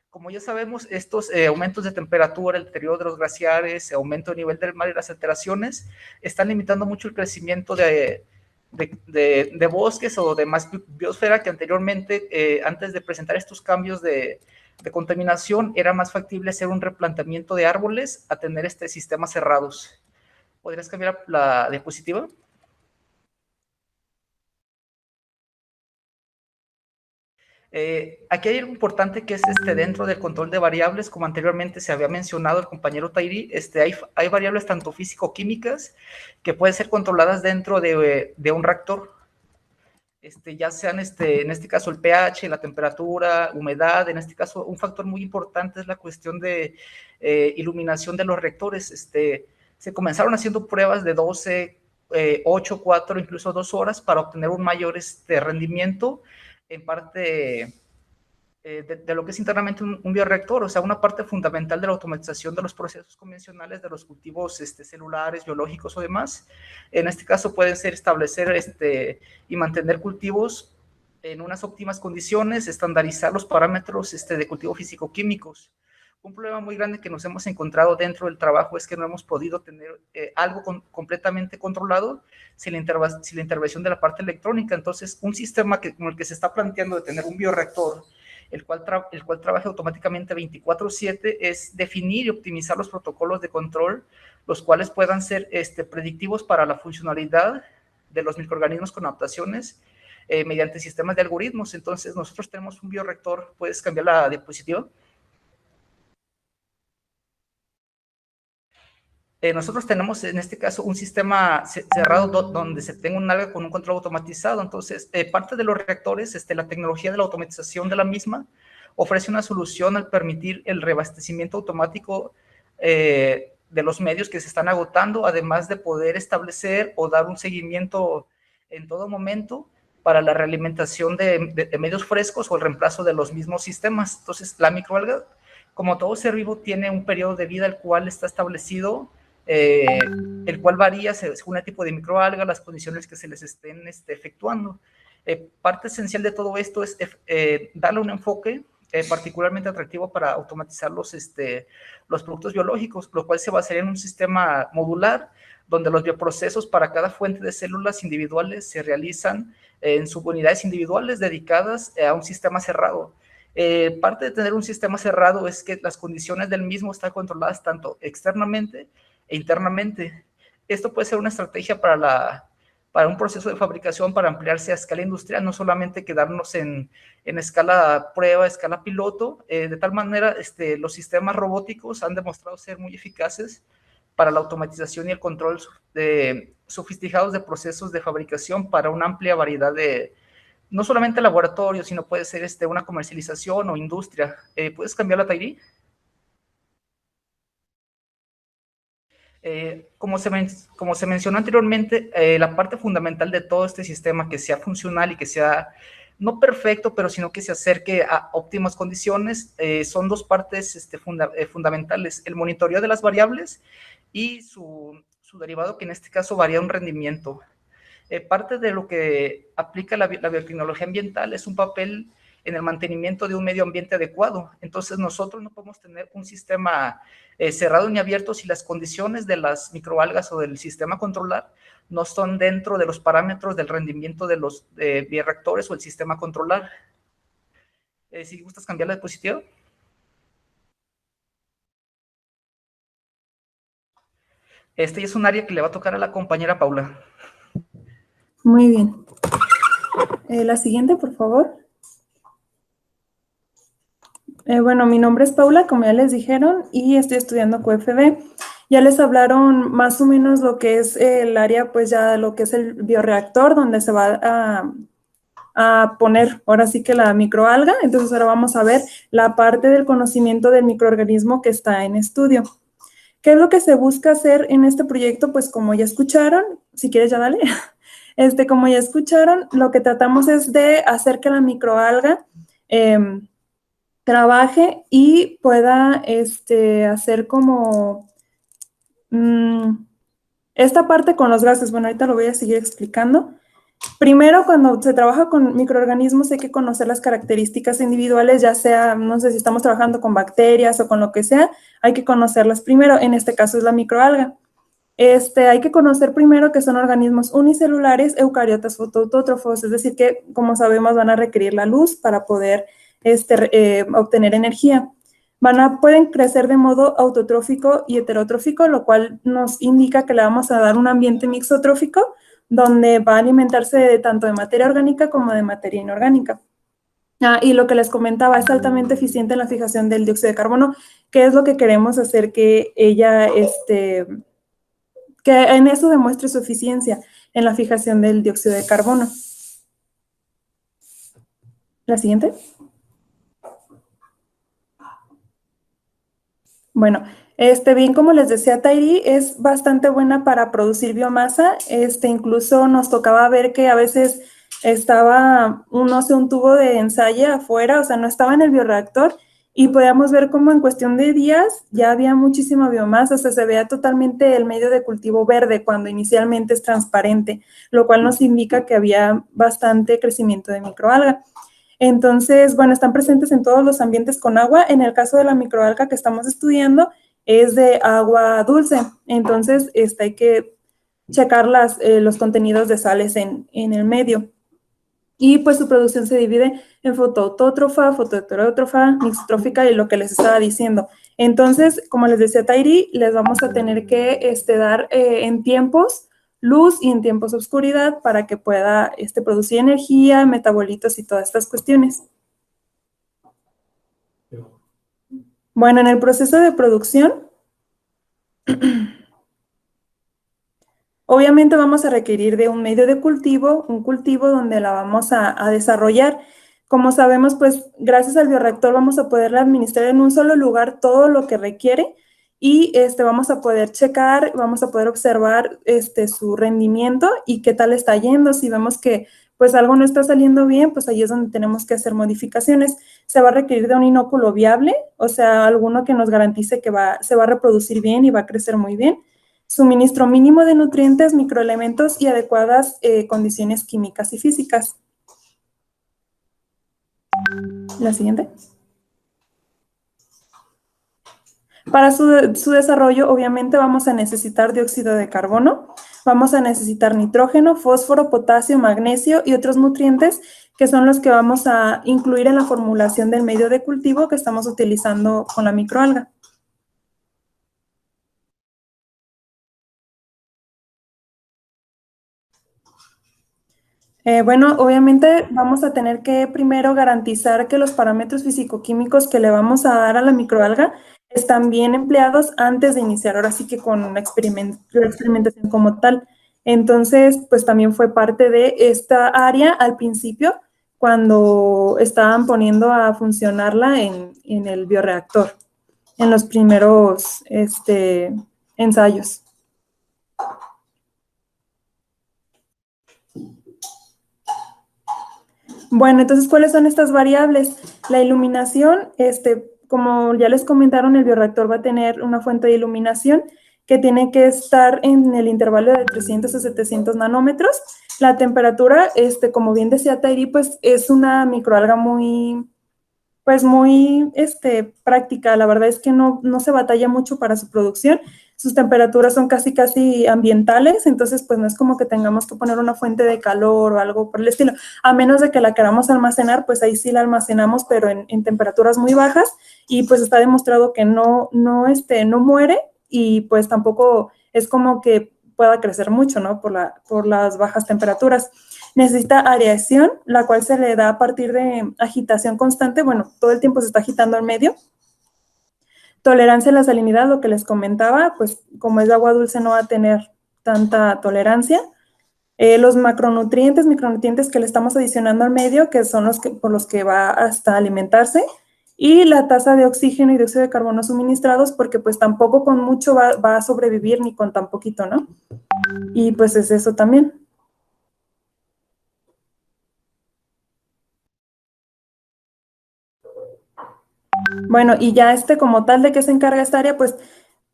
Como ya sabemos, estos aumentos de temperatura, el deterioro de los glaciares, aumento de nivel del mar y las alteraciones están limitando mucho el crecimiento de bosques o de más biosfera que anteriormente, antes de presentar estos cambios de contaminación, era más factible hacer un replantamiento de árboles a tener sistemas cerrados. ¿Podrías cambiar la diapositiva? Aquí hay algo importante que es dentro del control de variables, como anteriormente se había mencionado el compañero Tairi, hay variables tanto físico-químicas que pueden ser controladas dentro de un reactor, ya sean en este caso el pH, la temperatura, humedad. En este caso un factor muy importante es la cuestión de iluminación de los reactores. Se comenzaron haciendo pruebas de 12, 8, 4, incluso 2 horas para obtener un mayor rendimiento en parte de lo que es internamente un bioreactor, o sea, una parte fundamental de la automatización de los procesos convencionales de los cultivos celulares, biológicos o demás. En este caso pueden ser establecer y mantener cultivos en unas óptimas condiciones, estandarizar los parámetros de cultivo físico-químicos. Un problema muy grande que nos hemos encontrado dentro del trabajo es que no hemos podido tener algo completamente controlado sin la intervención de la parte electrónica. Entonces, un sistema como el que se está planteando de tener un bioreactor, el cual trabaja automáticamente 24/7, es definir y optimizar los protocolos de control, los cuales puedan ser predictivos para la funcionalidad de los microorganismos con adaptaciones mediante sistemas de algoritmos. Entonces, nosotros tenemos un bioreactor. ¿Puedes cambiar la diapositiva? Nosotros tenemos en este caso un sistema cerrado donde se tenga un alga con un control automatizado. Entonces, parte de los reactores, la tecnología de la automatización de la misma ofrece una solución al permitir el reabastecimiento automático de los medios que se están agotando, además de poder establecer o dar un seguimiento en todo momento para la realimentación de medios frescos o el reemplazo de los mismos sistemas. Entonces, la microalga, como todo ser vivo, tiene un periodo de vida el cual está establecido, el cual varía según el tipo de microalga, las condiciones que se les estén efectuando. Parte esencial de todo esto es darle un enfoque particularmente atractivo para automatizar los productos biológicos, lo cual se basaría en un sistema modular donde los bioprocesos para cada fuente de células individuales se realizan en subunidades individuales dedicadas a un sistema cerrado. Parte de tener un sistema cerrado es que las condiciones del mismo están controladas tanto externamente e internamente. Esto puede ser una estrategia para un proceso de fabricación para ampliarse a escala industrial, no solamente quedarnos en escala prueba, escala piloto. De tal manera, los sistemas robóticos han demostrado ser muy eficaces para la automatización y el control sofisticados de procesos de fabricación para una amplia variedad de, no solamente laboratorios, sino puede ser una comercialización o industria. ¿Puedes cambiar la Tairi? Como se mencionó anteriormente, la parte fundamental de todo este sistema que sea funcional y que sea no perfecto, pero sino que se acerque a óptimas condiciones, son dos partes fundamentales: el monitoreo de las variables y su derivado, que en este caso varía un rendimiento. Parte de lo que aplica la biotecnología ambiental es un papel en el mantenimiento de un medio ambiente adecuado. Entonces nosotros no podemos tener un sistema cerrado ni abierto si las condiciones de las microalgas o del sistema controlar no son dentro de los parámetros del rendimiento de los bioreactores o el sistema controlar. Si gustas cambiar la diapositiva. Este es un área que le va a tocar a la compañera Paula. Muy bien. La siguiente, por favor. Bueno, mi nombre es Paula, como ya les dijeron, y estoy estudiando QFB. Ya les hablaron más o menos lo que es el área, pues ya lo que es el bioreactor, donde se va a poner ahora sí que la microalga. Entonces ahora vamos a ver la parte del conocimiento del microorganismo que está en estudio. ¿Qué es lo que se busca hacer en este proyecto? Pues como ya escucharon, si quieres ya dale. Como ya escucharon, lo que tratamos es de hacer que la microalga trabaje y pueda hacer como esta parte con los gases. Bueno, ahorita lo voy a seguir explicando. Primero, cuando se trabaja con microorganismos hay que conocer las características individuales, ya sea, no sé si estamos trabajando con bacterias o con lo que sea, hay que conocerlas primero. En este caso es la microalga. Hay que conocer primero que son organismos unicelulares, eucariotas fotoautótrofos, es decir que, como sabemos, van a requerir la luz para poder obtener energía. Pueden crecer de modo autotrófico y heterotrófico, lo cual nos indica que le vamos a dar un ambiente mixotrófico, donde va a alimentarse tanto de materia orgánica como de materia inorgánica. Y lo que les comentaba, es altamente eficiente en la fijación del dióxido de carbono, que es lo que queremos hacer que ella, que en eso demuestre su eficiencia en la fijación del dióxido de carbono. La siguiente. Bueno, bien, como les decía, Tairi es bastante buena para producir biomasa. Incluso nos tocaba ver que a veces estaba, no sé, un tubo de ensayo afuera, o sea, no estaba en el bioreactor, y podíamos ver cómo en cuestión de días ya había muchísima biomasa, o sea, se veía totalmente el medio de cultivo verde cuando inicialmente es transparente, lo cual nos indica que había bastante crecimiento de microalga. Entonces, bueno, están presentes en todos los ambientes con agua. En el caso de la microalga que estamos estudiando, es de agua dulce. Entonces, hay que checar los contenidos de sales en el medio. Y pues su producción se divide en fotoautótrofa, fotoheterótrofa, mixotrófica y lo que les estaba diciendo. Entonces, como les decía Tairi, les vamos a tener que dar en tiempos luz y en tiempos oscuridad para que pueda producir energía, metabolitos y todas estas cuestiones. Bueno, en el proceso de producción, obviamente vamos a requerir de un medio de cultivo, un cultivo donde la vamos a desarrollar. Como sabemos, pues gracias al bioreactor vamos a poderle administrar en un solo lugar todo lo que requiere y vamos a poder checar, vamos a poder observar su rendimiento y qué tal está yendo. Si vemos que pues algo no está saliendo bien, pues ahí es donde tenemos que hacer modificaciones. Se va a requerir de un inóculo viable, o sea, alguno que nos garantice que se va a reproducir bien y va a crecer muy bien. Suministro mínimo de nutrientes, microelementos y adecuadas condiciones químicas y físicas. La siguiente. Para su desarrollo, obviamente, vamos a necesitar dióxido de carbono, vamos a necesitar nitrógeno, fósforo, potasio, magnesio y otros nutrientes que son los que vamos a incluir en la formulación del medio de cultivo que estamos utilizando con la microalga. Bueno, obviamente vamos a tener que primero garantizar que los parámetros físico-químicos que le vamos a dar a la microalga están bien empleados antes de iniciar, ahora sí que con la experimentación como tal. Entonces, pues también fue parte de esta área al principio, cuando estaban poniendo a funcionarla en el bioreactor, en los primeros ensayos. Bueno, entonces, ¿cuáles son estas variables? La iluminación, como ya les comentaron, el bioreactor va a tener una fuente de iluminación que tiene que estar en el intervalo de 300 a 700 nanómetros. La temperatura, como bien decía Tairi, pues es una microalga muy práctica. La verdad es que no se batalla mucho para su producción. Sus temperaturas son casi ambientales, entonces pues no es como que tengamos que poner una fuente de calor o algo por el estilo. A menos de que la queramos almacenar, pues ahí sí la almacenamos, pero en temperaturas muy bajas, y pues está demostrado que no muere, y pues tampoco es como que pueda crecer mucho, ¿no? Por las bajas temperaturas. Necesita aireación, la cual se le da a partir de agitación constante. Bueno, todo el tiempo se está agitando el medio. Tolerancia a la salinidad, lo que les comentaba, pues como es de agua dulce no va a tener tanta tolerancia. Los micronutrientes que le estamos adicionando al medio, que son por los que va hasta alimentarse, y la tasa de oxígeno y dióxido de carbono suministrados, porque pues tampoco con mucho va a sobrevivir, ni con tan poquito, ¿no? Y pues es eso también. Bueno, y ya como tal, ¿de qué se encarga esta área? Pues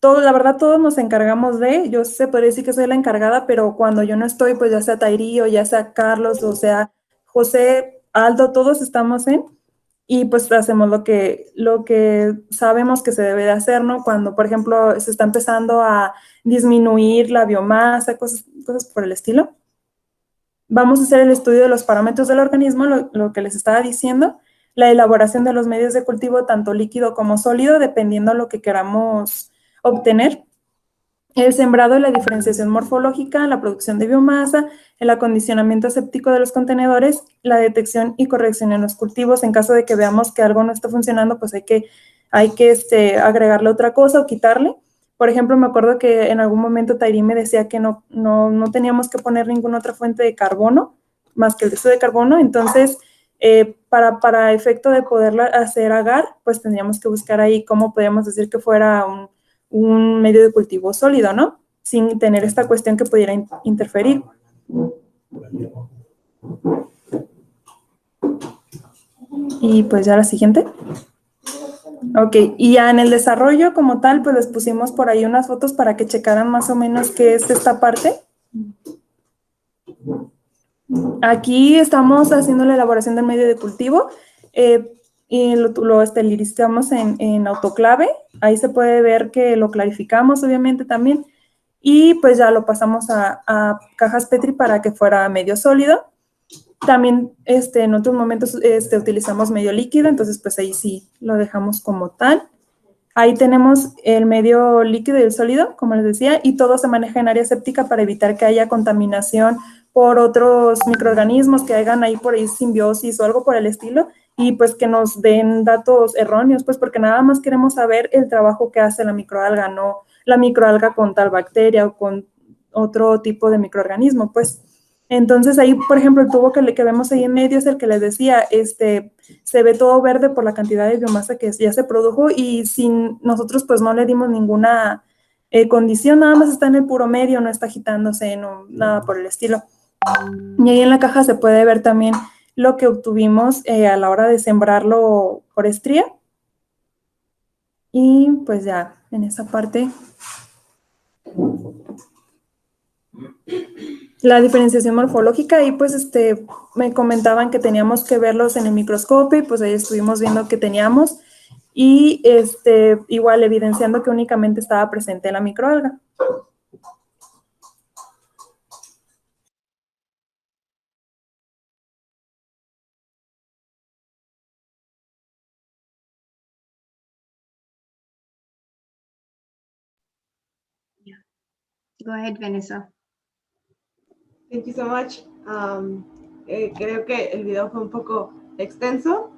la verdad, todos nos encargamos yo se podría decir que soy la encargada, pero cuando yo no estoy, pues ya sea Tairi, o ya sea Carlos, o sea José, Aldo, todos estamos y pues hacemos lo que sabemos que se debe de hacer, ¿no? Cuando, por ejemplo, se está empezando a disminuir la biomasa, cosas por el estilo. Vamos a hacer el estudio de los parámetros del organismo, lo que les estaba diciendo, la elaboración de los medios de cultivo, tanto líquido como sólido, dependiendo de lo que queramos obtener, el sembrado y la diferenciación morfológica, la producción de biomasa, el acondicionamiento aséptico de los contenedores, la detección y corrección en los cultivos. En caso de que veamos que algo no está funcionando, pues hay que agregarle otra cosa o quitarle. Por ejemplo, me acuerdo que en algún momento Tairi me decía que no teníamos que poner ninguna otra fuente de carbono, más que el dióxido de carbono. Entonces, para efecto de poderla hacer agar, pues tendríamos que buscar ahí cómo podríamos decir que fuera un medio de cultivo sólido, ¿no? Sin tener esta cuestión que pudiera interferir. Y pues ya la siguiente. Ok, y ya en el desarrollo como tal, pues les pusimos por ahí unas fotos para que checaran más o menos qué es esta parte. Aquí estamos haciendo la elaboración del medio de cultivo y lo esterilizamos en autoclave. Ahí se puede ver que lo clarificamos, obviamente, también. Y pues ya lo pasamos a cajas Petri para que fuera medio sólido. También en otros momentos utilizamos medio líquido, entonces pues ahí sí lo dejamos como tal. Ahí tenemos el medio líquido y el sólido, como les decía, y todo se maneja en área séptica para evitar que haya contaminación por otros microorganismos que hagan ahí por ahí simbiosis o algo por el estilo, y pues que nos den datos erróneos, pues porque nada más queremos saber el trabajo que hace la microalga, no la microalga con tal bacteria o con otro tipo de microorganismo, pues. Entonces ahí, por ejemplo, el tubo que vemos ahí en medio es el que les decía, se ve todo verde por la cantidad de biomasa que ya se produjo, y sin nosotros pues no le dimos ninguna condición, nada más está en el puro medio, no está agitándose, no, nada por el estilo. Y ahí en la caja se puede ver también lo que obtuvimos a la hora de sembrarlo por estría. Y pues ya en esa parte. La diferenciación morfológica, y pues me comentaban que teníamos que verlos en el microscopio, y pues ahí estuvimos viendo que teníamos. y igual evidenciando que únicamente estaba presente la microalga. Go ahead, Vanessa. Thank you so much. Creo que el video fue un poco extenso.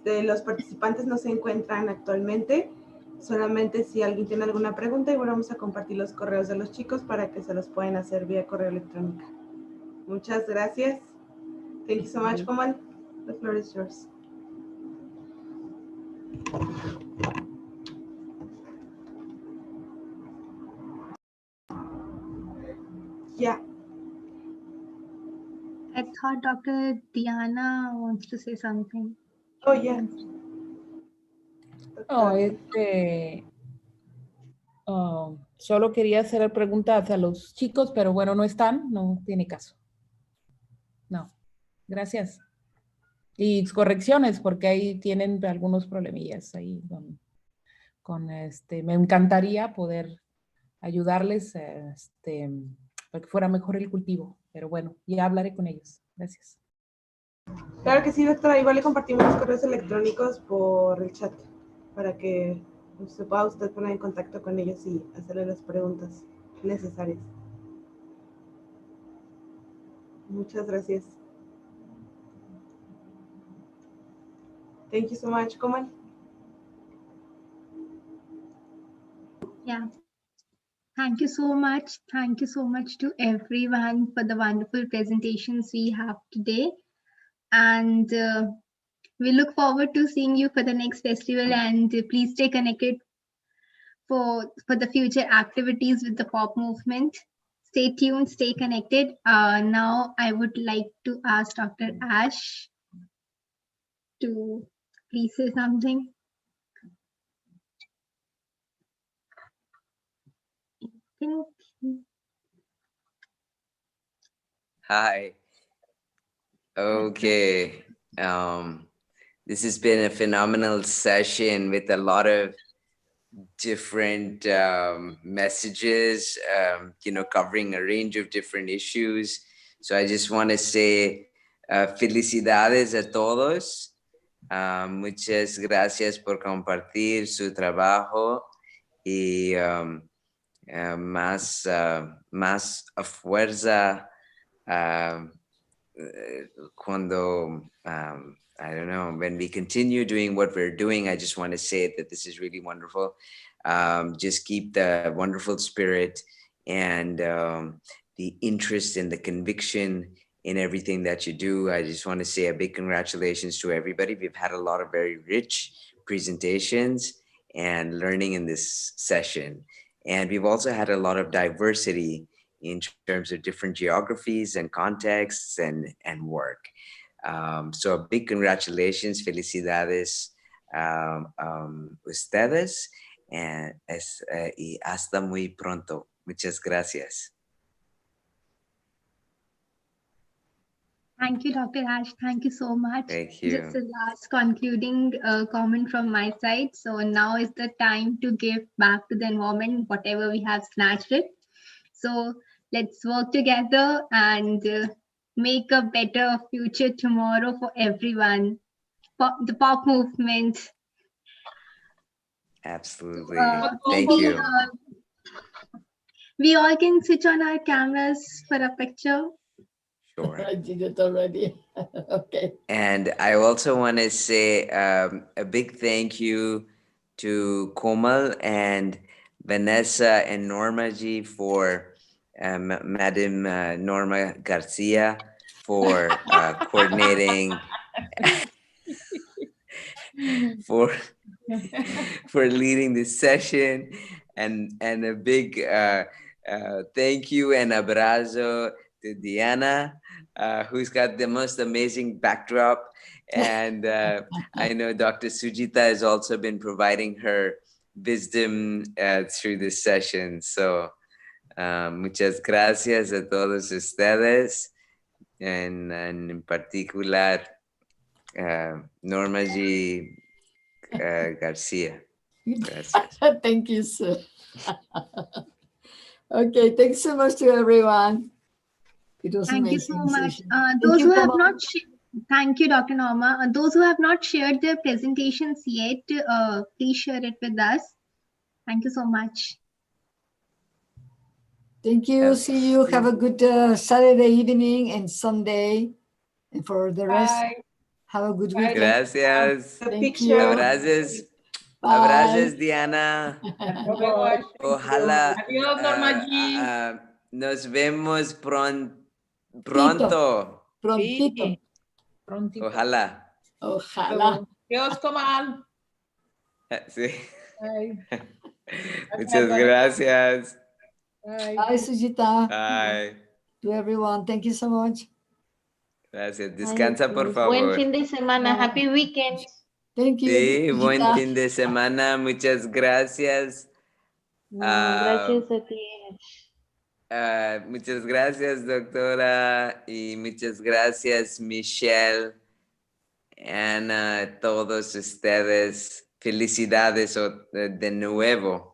Los participantes no se encuentran actualmente. Solamente si alguien tiene alguna pregunta, igual vamos a compartir los correos de los chicos para que se los puedan hacer vía correo electrónico. Muchas gracias. Thank you so much, Comal. The floor is yours. Yeah. I thought Dr. Diana wants to say something. Oh, yeah. Solo quería hacer preguntas a los chicos, pero bueno, no están, no tiene caso. No, gracias. Y correcciones, porque ahí tienen algunos problemillas ahí me encantaría poder ayudarles para que fuera mejor el cultivo, pero bueno, ya hablaré con ellos. Gracias. Claro que sí, doctora. Igual le compartimos los correos electrónicos por el chat para que se pueda usted poner en contacto con ellos y hacerle las preguntas necesarias. Muchas gracias. Thank you so much, Comal. Yeah. Thank you so much. Thank you so much to everyone for the wonderful presentations we have today. And we look forward to seeing you for the next festival, and please stay connected for the future activities with the pop movement. Stay tuned, stay connected. Now I would like to ask Dr. Ash to please say something. Hi. Okay. This has been a phenomenal session with a lot of different messages, covering a range of different issues. So I just want to say felicidades a todos. Muchas gracias por compartir su trabajo y más fuerza cuando I don't know, when we continue doing what we're doing. I just want to say that this is really wonderful. Just keep the wonderful spirit and the interest and the conviction in everything that you do. I just want to say a big congratulations to everybody. We've had a lot of very rich presentations and learning in this session. And we've also had a lot of diversity in terms of different geographies and contexts and work. So a big congratulations, felicidades ustedes, y hasta muy pronto. Muchas gracias. Thank you, Dr. Ash. Thank you so much. Thank you. Just a last concluding comment from my side. So now is the time to give back to the environment whatever we have snatched it. So let's work together and make a better future tomorrow for everyone. The pop movement. Absolutely. Thank you. We all can switch on our cameras for a picture. Sure. I did it already. Okay. And I also want to say a big thank you to Komal and Vanessa and Norma G for Madam Norma Garcia for coordinating for leading this session, and a big thank you and abrazo to Diana, who's got the most amazing backdrop, and I know Dr. Sujita has also been providing her wisdom through this session. So muchas gracias a todos ustedes, and en particular Norma G, Garcia. Gracias. Thank you, sir. Okay, thanks so much to everyone. It was Thank you amazing so much. session. Those you, who have Kamal. not, thank you, Dr. Norma. Those who have not shared their presentations yet, please share it with us. Thank you so much. Thank you. See you. Have a good Saturday evening and Sunday. And for the rest, have a good weekend. Gracias. Thank you. Abrazos. Bye. Abrazos, Diana. Ojalá Adiós, Norma nos vemos pronto. Prontito. Prontito. Ojalá. Ojalá. Adiós, Comal. Sí. Bye. Muchas gracias. Bye, Sujita. Bye. To everyone. Thank you so much. Gracias. Descansa, por Buen favor. fin de semana. Happy weekend. Thank you. Sí, buen Sujita. fin de semana. Muchas gracias. Gracias a ti. Muchas gracias, doctora. Y muchas gracias, Michelle. Ana, todos ustedes. Felicidades de nuevo.